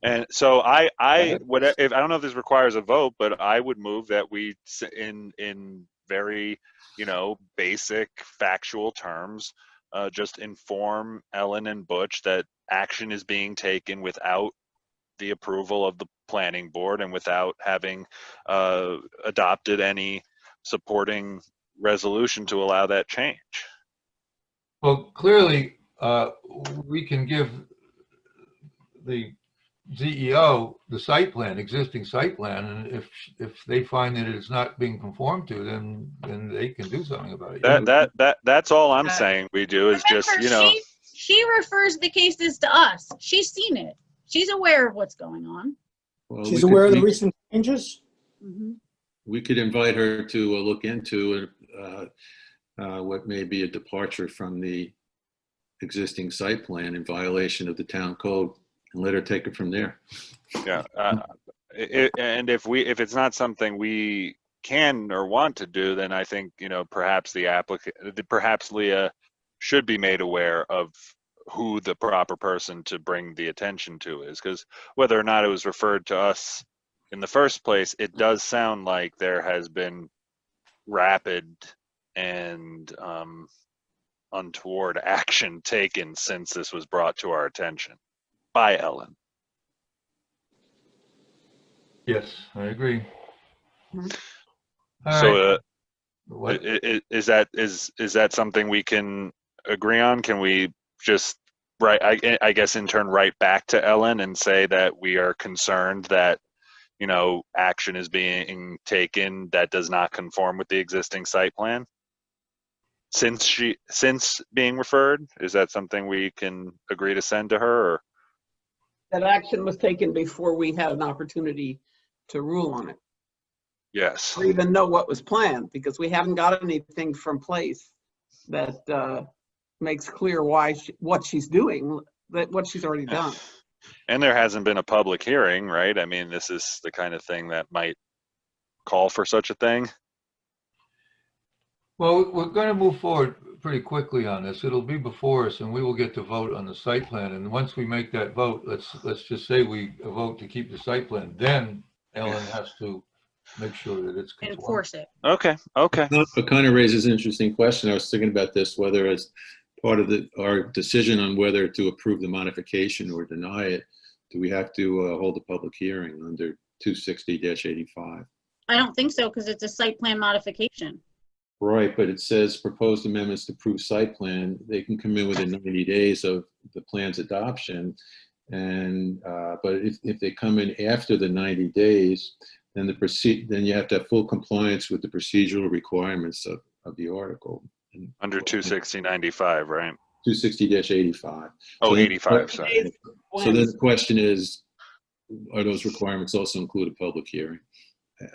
And so I don't know if this requires a vote, but I would move that we, in very, basic factual terms, just inform Ellen and Butch that action is being taken without the approval of the planning board and without having adopted any supporting resolution to allow that change. Well, clearly, we can give the CEO the site plan, existing site plan, and if they find that it's not being conformed to, then they can do something about it. That's all I'm saying we do is just, Remember, she refers the cases to us. She's seen it. She's aware of what's going on. Well, She's aware of the recent changes? Mm-hmm. We could invite her to look into what may be a departure from the existing site plan in violation of the town code, and let her take it from there. Yeah, and if it's not something we can or want to do, then I think perhaps perhaps Leah should be made aware of who the proper person to bring the attention to is, because whether or not it was referred to us in the first place, it does sound like there has been rapid and untoward action taken since this was brought to our attention by Ellen. Yes, I agree. So What? is that something we can agree on? Can we just I guess in turn write back to Ellen and say that we are concerned that action is being taken that does not conform with the existing site plan since being referred? Is that something we can agree to send to her? Or? That action was taken before we had an opportunity to rule on it. Yes. Or even know what was planned, because we haven't got anything from place that makes clear what she's doing, what she's already done. And there hasn't been a public hearing, right? I mean, this is the kind of thing that might call for such a thing. Well, we're going to move forward pretty quickly on this. It'll be before us, and we will get to vote on the site plan. And once we make that vote, let's just say we vote to keep the site plan. Then Ellen has to make sure that it's conformed. Enforce it. Okay. It kind of raises an interesting question. I was thinking about this, whether as part of our decision on whether to approve the modification or deny it, do we have to hold a public hearing under 260-85? I don't think so, because it's a site plan modification. Right, but it says proposed amendments to approved site plan. They can come in within 90 days of the plan's adoption. And but if they come in after the 90 days, then then you have to have full compliance with the procedural requirements of the article. Under 260-95, right? 260-85. Oh, So 85, sorry. So then the question is, are those requirements also include a public hearing?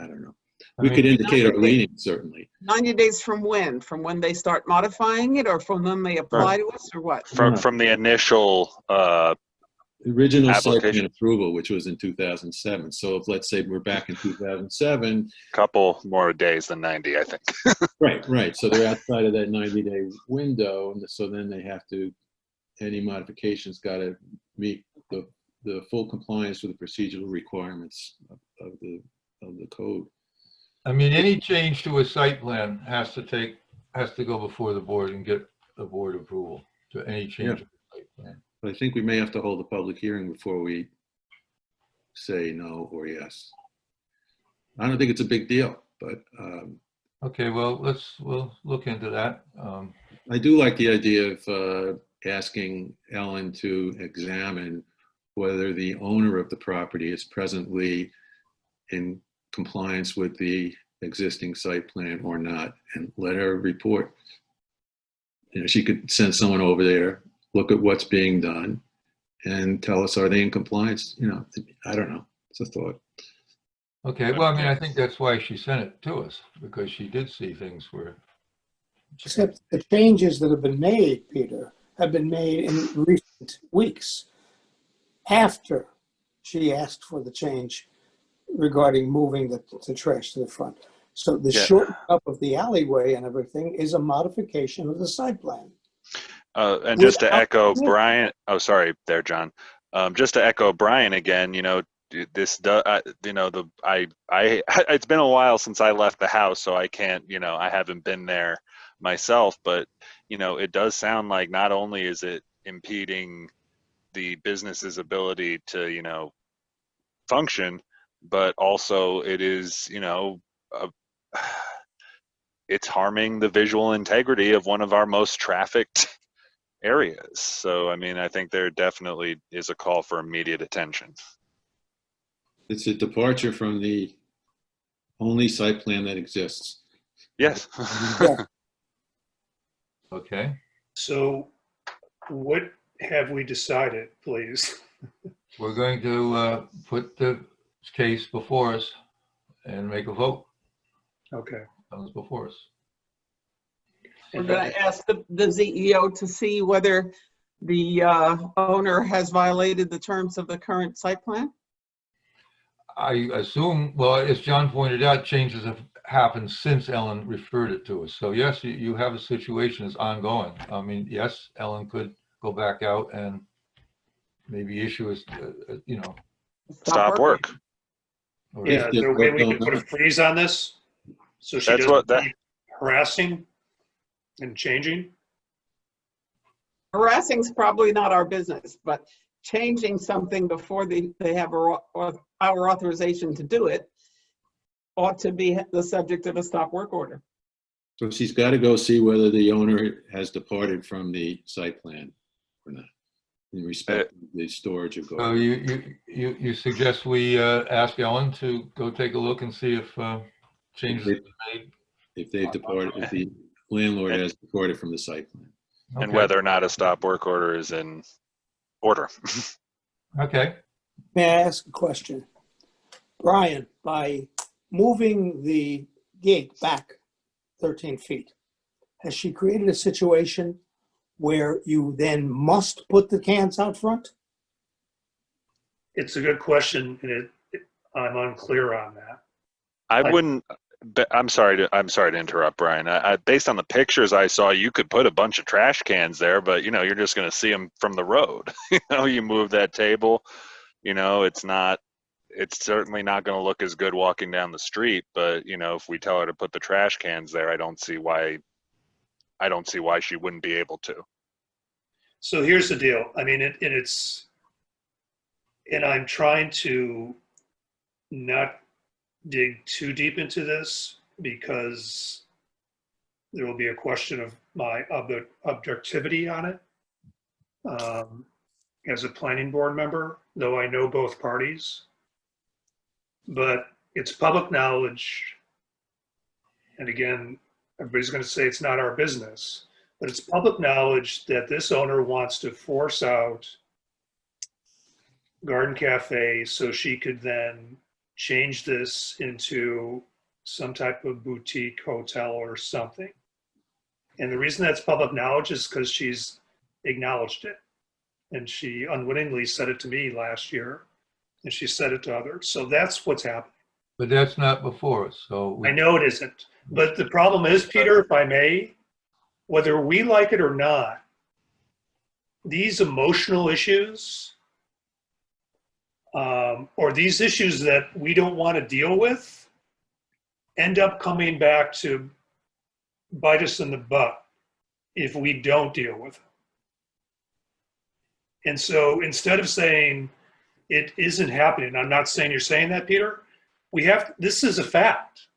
I don't know. We could indicate our leaning, certainly. 90 days from when? From when they start modifying it, or from when they apply to us, or what? From the initial original site application. plan approval, which was in 2007. So if, let's say, we're back in 2007. Couple more days than 90, I think. Right. So they're outside of that 90-day window. And so then they have to, any modifications got to meet the full compliance with the procedural requirements of the code. I mean, any change to a site plan has to go before the board and get the board approval to any change to the site plan. But I think we may have to hold a public hearing before we say no or yes. I don't think it's a big deal, but Okay, well, we'll look into that. I do like the idea of asking Ellen to examine whether the owner of the property is presently in compliance with the existing site plan or not, and let her report. She could send someone over there, look at what's being done, and tell us, are they in compliance? I don't know. It's a thought. Okay, well, I mean, I think that's why she sent it to us, because she did see things where. Except the changes that have been made, Peter, have been made in recent weeks after she asked for the change regarding moving the trash to the front. So the shortening up of the alleyway and everything is a modification of the site plan. And just to Without- echo Brian, oh, sorry there, John. Just to echo Brian again, this does, it's been a while since I left the house, so I can't, I haven't been there myself, but, it does sound like not only is it impeding the business's ability to, function, but also it is, it's harming the visual integrity of one of our most trafficked areas. So, I mean, I think there definitely is a call for immediate attention. It's a departure from the only site plan that exists. Yes. Okay, So what have we decided, please? we're going to put the case before us and make a vote. Okay. Comes before us. We're going to ask the CEO to see whether the owner has violated the terms of the current site plan. I assume, well, as John pointed out, changes have happened since Ellen referred it to us. So yes, you have a situation that's ongoing. I mean, yes, Ellen could go back out and maybe issue us, Stop work. or- Yeah, is there a way we can put a freeze on this? So she doesn't keep harassing and changing? Harassing's probably not our business, but changing something before they have our authorization to do it ought to be the subject of a stop work order. So she's got to go see whether the owner has departed from the site plan or not, in respect of the storage of So garbage. you suggest we ask Ellen to go take a look and see if changes have been made? If they've departed, if the landlord has departed from the site plan. And Okay. whether or not a stop work order is in order. Okay. May I ask a question? Brian, by moving the gate back 13 feet, has she created a situation where you then must put the cans out front? It's a good question, and I'm unclear on that. I wouldn't. I'm sorry to interrupt, Brian. Based on the pictures I saw, you could put a bunch of trash cans there, but you're just going to see them from the road. You move that table. It's certainly not going to look as good walking down the street. But if we tell her to put the trash cans there, I don't see why she wouldn't be able to. So here's the deal. I mean, and I'm trying to not dig too deep into this because there will be a question of my objectivity on it as a planning board member, though I know both parties. But it's public knowledge, and again, everybody's going to say it's not our business, but it's public knowledge that this owner wants to force out Garden Cafe so she could then change this into some type of boutique hotel or something. And the reason that's public knowledge is because she's acknowledged it. And she unwittingly said it to me last year, and she said it to others. So that's what's happening. But that's not before us, so. I know it isn't. But the problem is, Peter, if I may, whether we like it or not, these emotional issues or these issues that we don't want to deal with end up coming back to bite us in the butt if we don't deal with them. And so instead of saying, it isn't happening. I'm not saying you're saying that, Peter. This is a fact.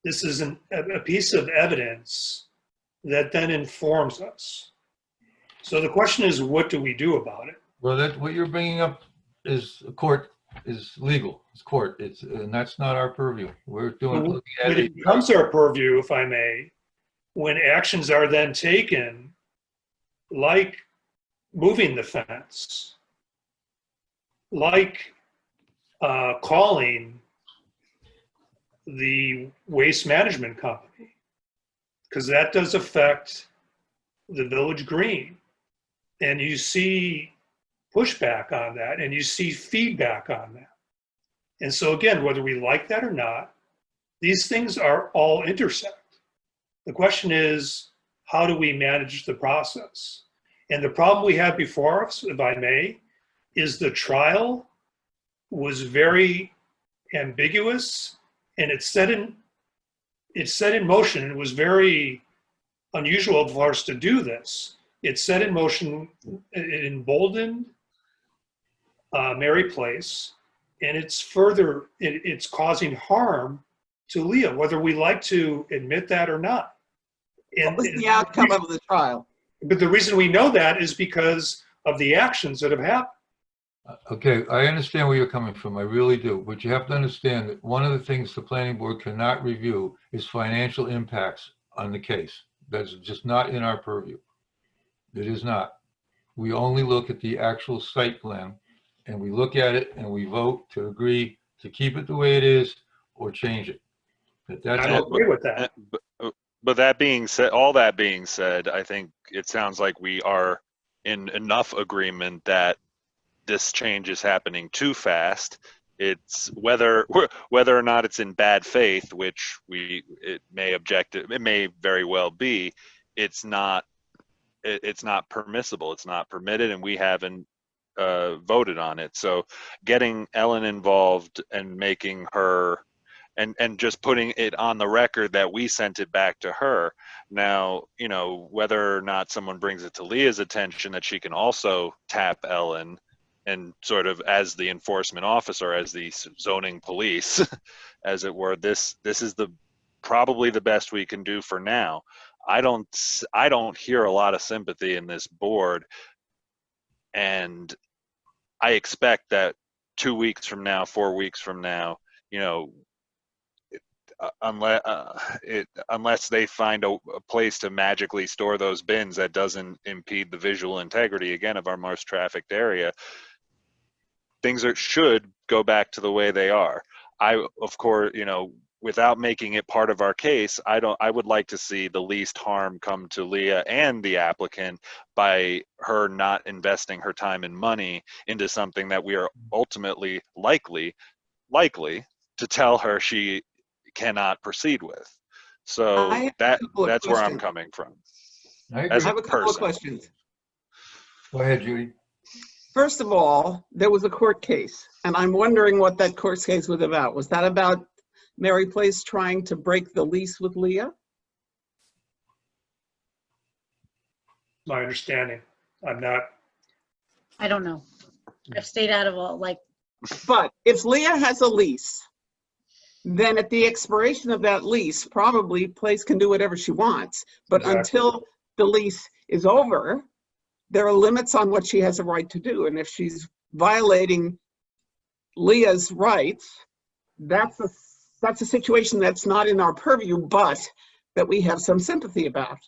This is a piece of evidence that then informs us. So the question is, what do we do about it? Well, that what you're bringing up is court, is legal. It's court. And that's not our purview. We're looking at But it becomes our purview, if I may, when actions are then taken, like moving the fence, like calling the waste management company, because that does affect the village green. And you see pushback on that, and you see feedback on that. And so again, whether we like that or not, these things are all intersect. The question is, how do we manage the process? And the problem we have before us, if I may, is the trial was very ambiguous, and it set in motion. It was very unusual for us to do this. It set in motion, it emboldened Mary Place, and it's causing harm to Leah, whether we like to admit that or not. What was the outcome of the trial? But the reason we know that is because of the actions that have happened. Okay, I understand where you're coming from. I really do. But you have to understand that one of the things the planning board cannot review is financial impacts on the case. That's just not in our purview. It is not. We only look at the actual site plan, and we look at it and we vote to agree to keep it the way it is or change it. That's I agree with that. But that being said, all that being said, I think it sounds like we are in enough agreement that this change is happening too fast. It's whether or not it's in bad faith, which it may very well be. It's not permissible. It's not permitted, and we haven't voted on it. So getting Ellen involved and making her and just putting it on the record that we sent it back to her. Now, whether or not someone brings it to Leah's attention that she can also tap Ellen and sort of as the enforcement officer, as the zoning police, as it were, this is probably the best we can do for now. I don't hear a lot of sympathy in this board, and I expect that 2 weeks from now, 4 weeks from now, unless they find a place to magically store those bins that doesn't impede the visual integrity again of our most trafficked area, things should go back to the way they are. Of course, without making it part of our case, I would like to see the least harm come to Leah and the applicant by her not investing her time and money into something that we are ultimately likely to tell her she cannot proceed with. So that's where I'm coming from. I have a couple of questions. Go ahead, Judy. First of all, there was a court case, and I'm wondering what that court case was about. Was that about Mary Place trying to break the lease with Leah? My understanding. I don't know. I've stayed out of all, But if Leah has a lease, then at the expiration of that lease, probably Place can do whatever she wants. But Exactly. Until the lease is over, there are limits on what she has a right to do. And if she's violating Leah's rights, that's a situation that's not in our purview, but that we have some sympathy about.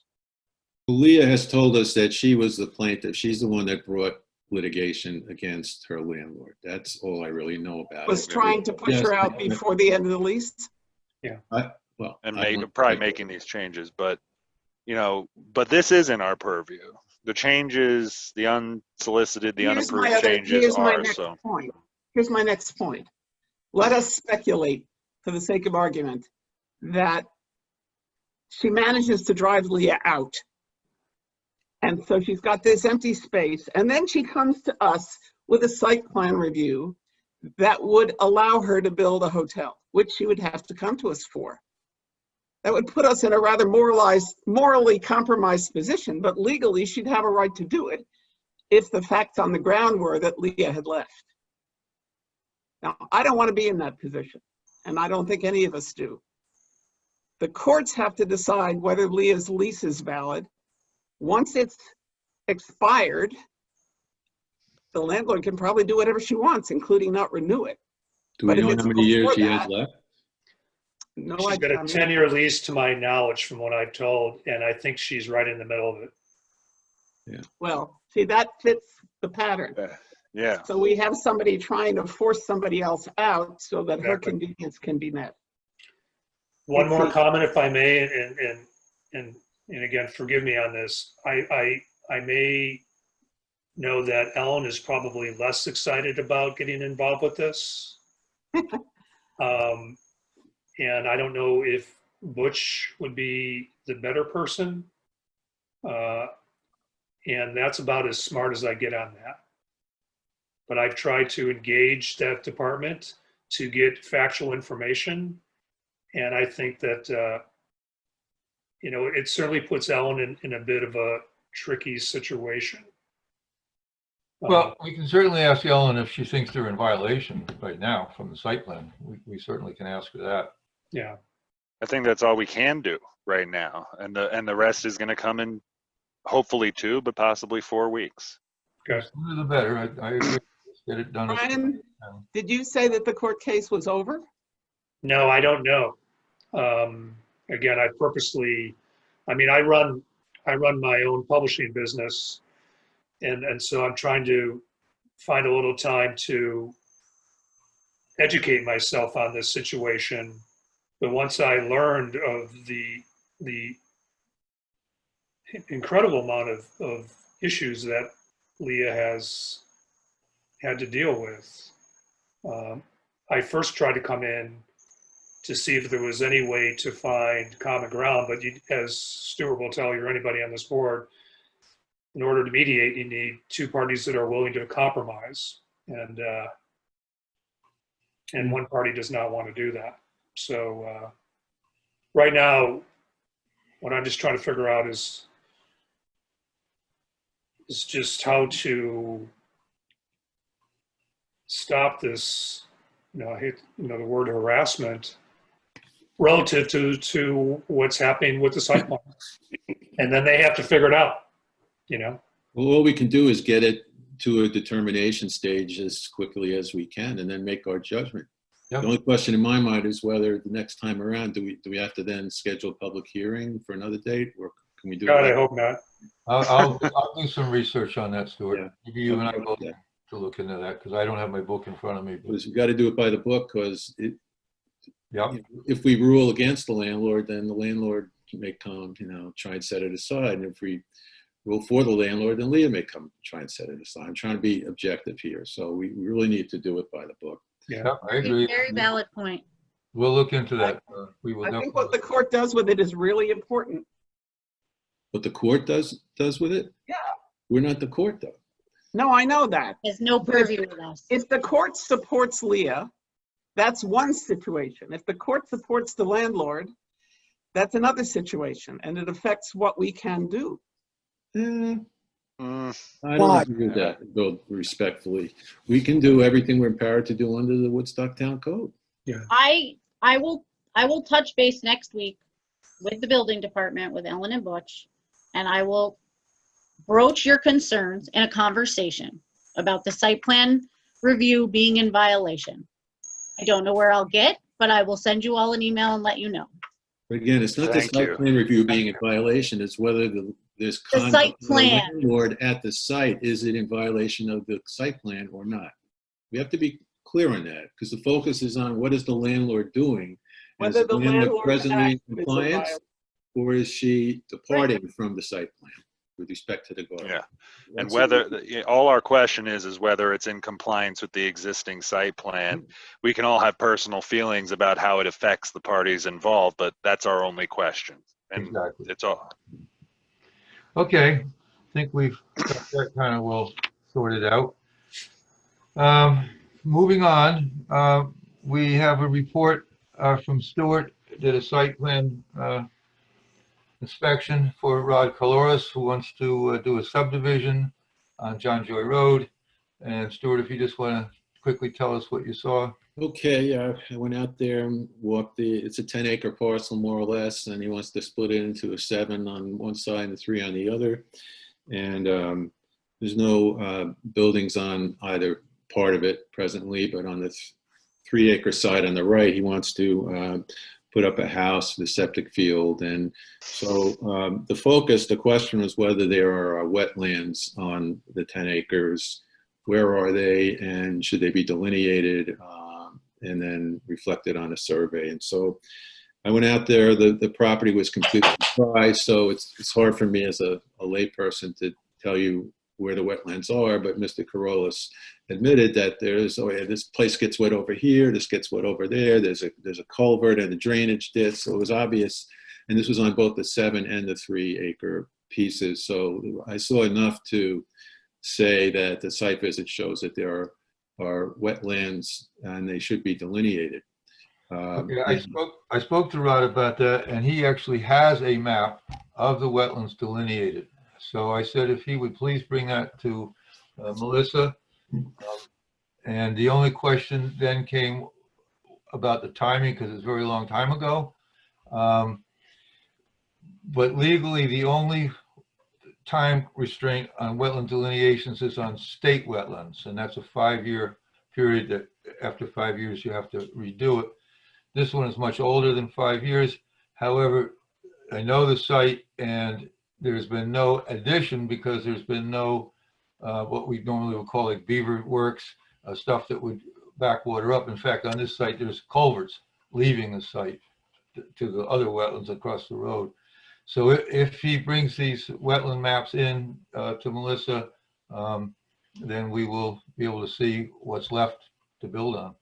Leah has told us that she was the plaintiff. She's the one that brought litigation against her landlord. That's all I really know about it. Was trying to push her out before the end of the lease? Yeah. Probably making these changes, but this is in our purview. The changes, the unsolicited, the unapproved changes are so. Here's my next point. Let us speculate, for the sake of argument, that she manages to drive Leah out. And so she's got this empty space, and then she comes to us with a site plan review that would allow her to build a hotel, which she would have to come to us for. That would put us in a rather morally compromised position, but legally she'd have a right to do it if the facts on the ground were that Leah had left. Now, I don't want to be in that position, and I don't think any of us do. The courts have to decide whether Leah's lease is valid. Once it's expired, the landlord can probably do whatever she wants, including not renew it. Do But we if know it's how many years before she has that- left? No, She's got a 10-year lease to my knowledge from what I've told, and I think she's right in the middle of it. Well, see, that fits the pattern. Yeah. So we have somebody trying to force somebody else out so that her Exactly. convenience can be met. One more see. comment, if I may, and again, forgive me on this. I may know that Ellen is probably less excited about getting involved with this. And I don't know if Butch would be the better person. And that's about as smart as I get on that. But I've tried to engage that department to get factual information. And I think that, it certainly puts Ellen in a bit of a tricky situation. Well, we can certainly ask Ellen if she thinks they're in violation right now from the site plan. We certainly can ask her that. Yeah. I think that's all we can do right now. And the rest is going to come in hopefully 2, but possibly 4 weeks. Okay. The sooner the better. I agree. Let's get it done. Brian, did you say that the court case was over? No, I don't know. Again, I run my own publishing business, and so I'm trying to find a little time to educate myself on this situation. But once I learned of the incredible amount of issues that Leah has had to deal with, I first tried to come in to see if there was any way to find common ground. But as Stuart will tell you, or anybody on this board, in order to mediate, you need 2 parties that are willing to compromise. And one party does not want to do that. So right now, what I'm just trying to figure out is just how to stop this, I hate the word harassment, relative to what's happening with the site plan. And then they have to figure it out, Well, all we can do is get it to a determination stage as quickly as we can and then make our judgment. Yep. The only question in my mind is whether the next time around, do we have to then schedule a public hearing for another date, or can we do God, it? I hope not. I'll do some research on that, Stuart. Yeah. Maybe you and I both Yeah. to look into that, because I don't have my book in front of me. But Because we got to do it by the book, because yep. if we rule against the landlord, then the landlord may come, try and set it aside. And if we rule for the landlord, then Leah may come try and set it aside. I'm trying to be objective here. So we really need to do it by the book. Yeah, Yep, I agree. Very valid point. We'll look into that. We will I think definitely. what the court does with it is really important. What the court does with it? Yeah. We're not the court, though. No, I know that. There's no purview with us. If the court supports Leah, that's one situation. If the court supports the landlord, that's another situation, and it affects what we can do. I don't agree with that, Bill, respectfully. We can do everything we're empowered to do under the Woodstock Town Code. yeah. I will touch base next week with the building department, with Ellen and Butch, and I will broach your concerns in a conversation about the site plan review being in violation. I don't know where I'll get, but I will send you all an email and let you know. But again, it's not the Thank you. site plan review being in violation, it's whether there's The conduct site of the plan. landlord at the site, is it in violation of the site plan or not? We have to be clear on that, because the focus is on what is the landlord doing? Is Whether the landlord landlord presently in acts is a compliance, violation. or is she departing from the site plan with respect to the garden? Yeah. And That's whether, all our question is whether it's in compliance with the existing site plan. We can all have personal feelings about how it affects the parties involved, but that's our only question. And Exactly. it's all. Okay, I think we've got that kind of well sorted out. Moving on, we have a report from Stuart, did a site plan inspection for Rod Caloris, who wants to do a subdivision on John Joy Road. And Stuart, if you just want to quickly tell us what you saw? Okay, I went out there and walked it's a 10-acre parcel more or less, and he wants to split it into a 7 on one side and a 3 on the other. And there's no buildings on either part of it presently, but on the 3-acre side on the right, he wants to put up a house, the septic field. And so the question was whether there are wetlands on the 10 acres. Where are they, and should they be delineated and then reflected on a survey? And so I went out there. The property was completely dry, so it's hard for me as a layperson to tell you where the wetlands are, but Mr. Carolus admitted that this place gets wet over here, this gets wet over there, there's a culvert and a drainage ditch, so it was obvious, and this was on both the 7 and the 3-acre pieces. So I saw enough to say that the site visit shows that there are wetlands and they should be delineated. Okay, I spoke to Rod about that, and he actually has a map of the wetlands delineated. So I said if he would please bring that to Melissa. And the only question then came about the timing, because it's a very long time ago. But legally, the only time restraint on wetland delineations is on state wetlands, and that's a 5-year period that after 5 years you have to redo it. This one is much older than 5 years. However, I know the site, and there's been no addition because there's been no what we normally would call like beaver works, stuff that would back water up. In fact, on this site, there's culverts leaving the site to the other wetlands across the road. So if he brings these wetland maps in to Melissa, then we will be able to see what's left to build on.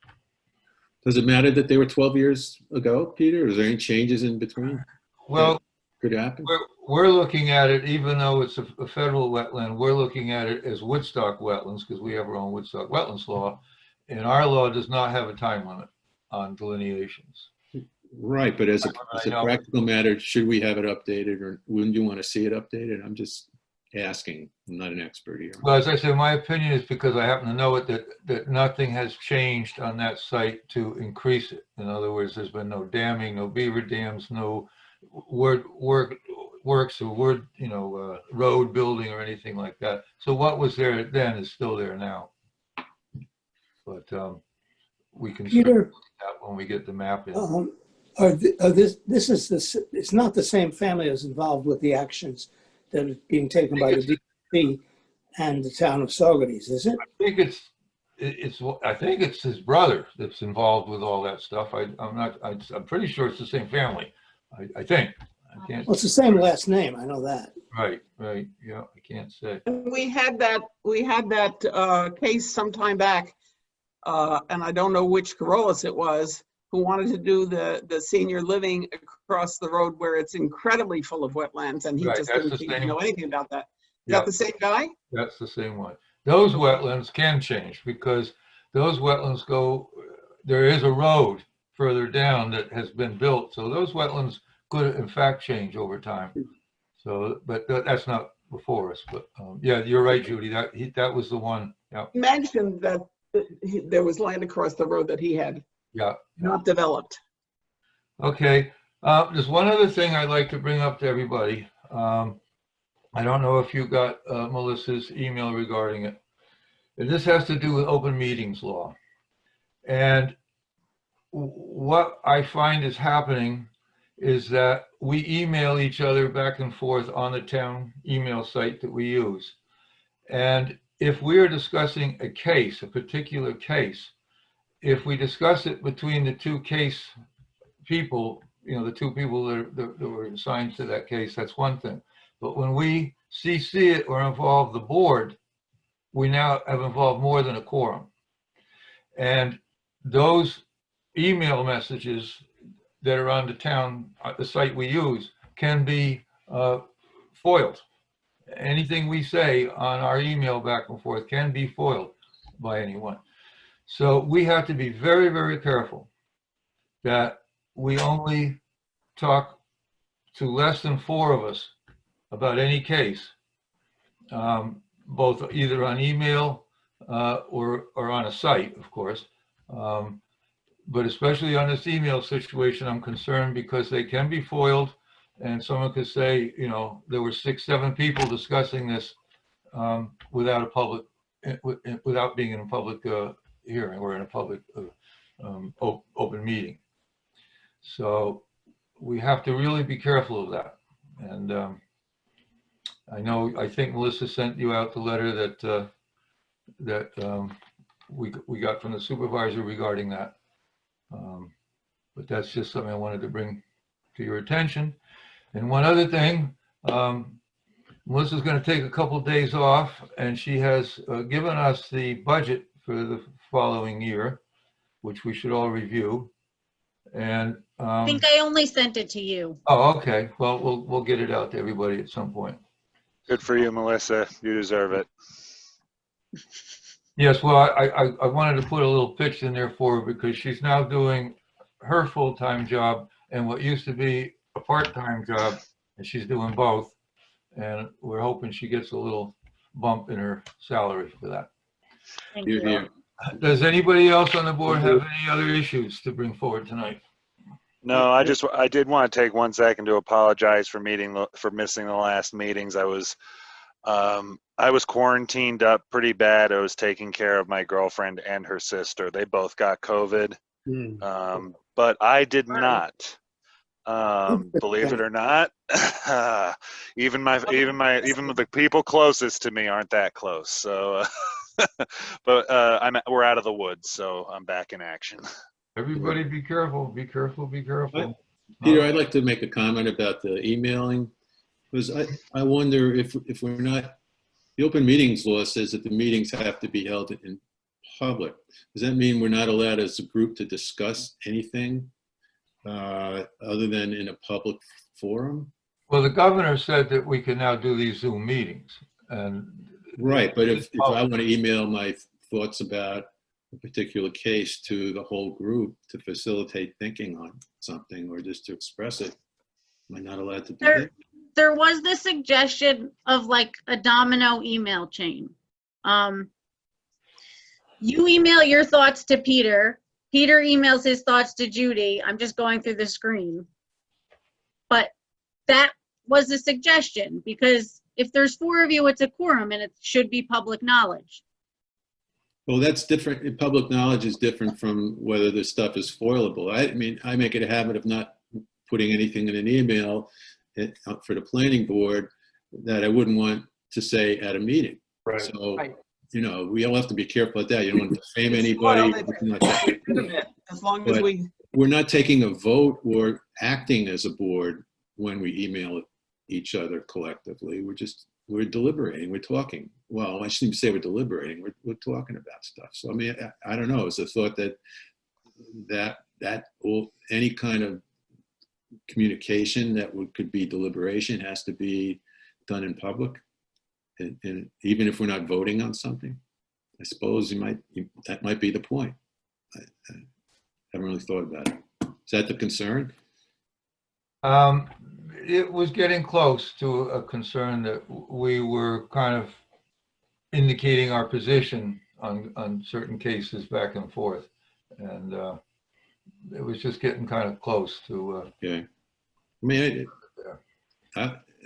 Does it matter that they were 12 years ago, Peter? Is there any changes in between? Well, could happen. We're looking at it, even though it's a federal wetland, we're looking at it as Woodstock wetlands because we have our own Woodstock wetlands law. And our law does not have a time limit on delineations. Right, but as a practical matter, should we have it updated, or wouldn't you want to see it updated? I'm just asking. I'm not an expert here. Well, as I said, my opinion is because I happen to know it that nothing has changed on that site to increase it. In other words, there's been no damming, no beaver dams, no works or road building or anything like that. So what was there then is still there now. But we can Peter, that when we get the map in. It's not the same family that's involved with the actions that are being taken by the DP and the town of Saugerties, is it? I think it's his brother that's involved with all that stuff. I'm pretty sure it's the same family. I think. I can't. Well, it's the same last name. I know that. Right. Yeah, I can't say. We had that case some time back, and I don't know which Carolus it was, who wanted to do the senior living across the road where it's incredibly full of wetlands, and he just didn't know anything about that. Is that the same guy? That's the same one. Those wetlands can change because those wetlands there is a road further down that has been built. So those wetlands could in fact change over time. So, but that's not before us, but yeah, you're right, Judy, that was the one. Yeah. He mentioned that there was land across the road that he had not developed. Okay, there's one other thing I'd like to bring up to everybody. I don't know if you got Melissa's email regarding it. And this has to do with open meetings law. And what I find is happening is that we email each other back and forth on the town email site that we use. And if we are discussing a case, a particular case, if we discuss it between the two case people, the two people that were assigned to that case, that's one thing. But when we CC it or involve the board, we now have involved more than a quorum. And those email messages that are on the site we use, can be foiled. Anything we say on our email back and forth can be foiled by anyone. So we have to be very, very careful that we only talk to less than 4 of us about any case, both either on email or on a site, of course. But especially on this email situation, I'm concerned because they can be foiled, and someone could say, you know, there were 6, 7 people discussing this without a public, without being in a public hearing or in a public open meeting. So we have to really be careful of that. And I think Melissa sent you out the letter that we got from the supervisor regarding that. But that's just something I wanted to bring to your attention. And one other thing, Melissa's going to take a couple of days off, and she has given us the budget for the following year, which we should all review. And I think I only sent it to you. oh, okay. Well, we'll get it out to everybody at some point. Good for you, Melissa. You deserve it. Yes, well, I wanted to put a little pitch in there for her because she's now doing her full-time job and what used to be a part-time job, and she's doing both. And we're hoping she gets a little bump in her salary for that. Thank you. Here. Does anybody else on the board have any other issues to bring forward tonight? No, I did want to take 1 second to apologize for missing the last meetings. I was quarantined up pretty bad. I was taking care of my girlfriend and her sister. They both got COVID, but I did not. Believe it or not, even the people closest to me aren't that close. So, but we're out of the woods, so I'm back in action. Everybody be careful, be careful, be careful. Peter, I'd like to make a comment about the emailing, because I wonder if we're not, the open meetings law says that the meetings have to be held in public. Does that mean we're not allowed as a group to discuss anything other than in a public forum? Well, the governor said that we can now do these Zoom meetings. And right, but if I want to email my thoughts about a particular case to the whole group to facilitate thinking on something or just to express it, am I not allowed to do that? There was the suggestion of like a domino email chain. You email your thoughts to Peter. Peter emails his thoughts to Judy. I'm just going through the screen. But that was a suggestion because if there's 4 of you, it's a quorum and it should be public knowledge. Well, that's different. Public knowledge is different from whether this stuff is foilable. I mean, I make it a habit of not putting anything in an email for the planning board that I wouldn't want to say at a meeting. Right. So, you know, we all have to be careful at that. You don't want to defame anybody. As long as we're not taking a vote or acting as a board when we email each other collectively. We're deliberating, we're talking. Well, I shouldn't say we're deliberating, we're talking about stuff. So, I mean, I don't know, it's a thought that any kind of communication that could be deliberation has to be done in public. And even if we're not voting on something, I suppose that might be the point. I haven't really thought about it. Is that the concern? It was getting close to a concern that we were kind of indicating our position on certain cases back and forth. And it was just getting kind of close to. Okay. I mean,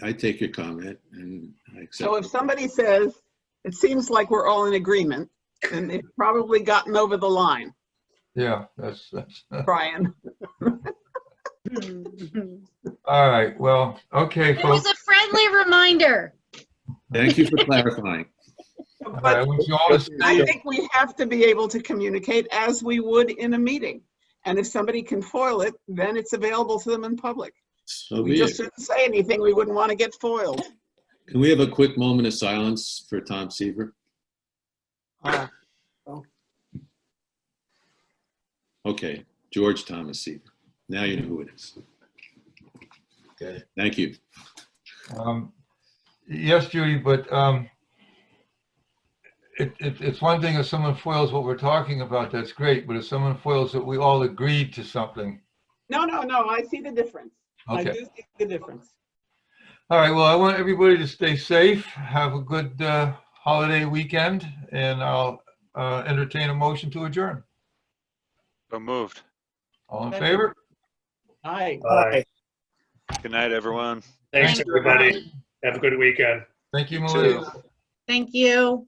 I take your comment and I accept So if somebody says, it seems like we're all in agreement, then they've probably gotten over the line. Yeah, that's Brian. All right, well, okay, It was folks. a friendly reminder. Thank you for clarifying. But I want you all to I think we have to be able to communicate as we would in a meeting. And if somebody can foil it, then it's available to them in public. So We be just it. shouldn't say anything we wouldn't want to get foiled. Can we have a quick moment of silence for Tom Seaver? Okay, George Thomas Seaver. Now you know who it is. Okay, thank you. Yes, Judy, but it's one thing if someone foils what we're talking about, that's great. But if someone foils that we all agreed to something. No, I see the difference. I Okay. do see the difference. All right, well, I want everybody to stay safe. Have a good holiday weekend, and I'll entertain a motion to adjourn. So moved. All in favor? Aye. Bye. Good night, everyone. Thanks, Thanks, everybody. Have a good weekend. Thank you, You Malia. too. Thank you.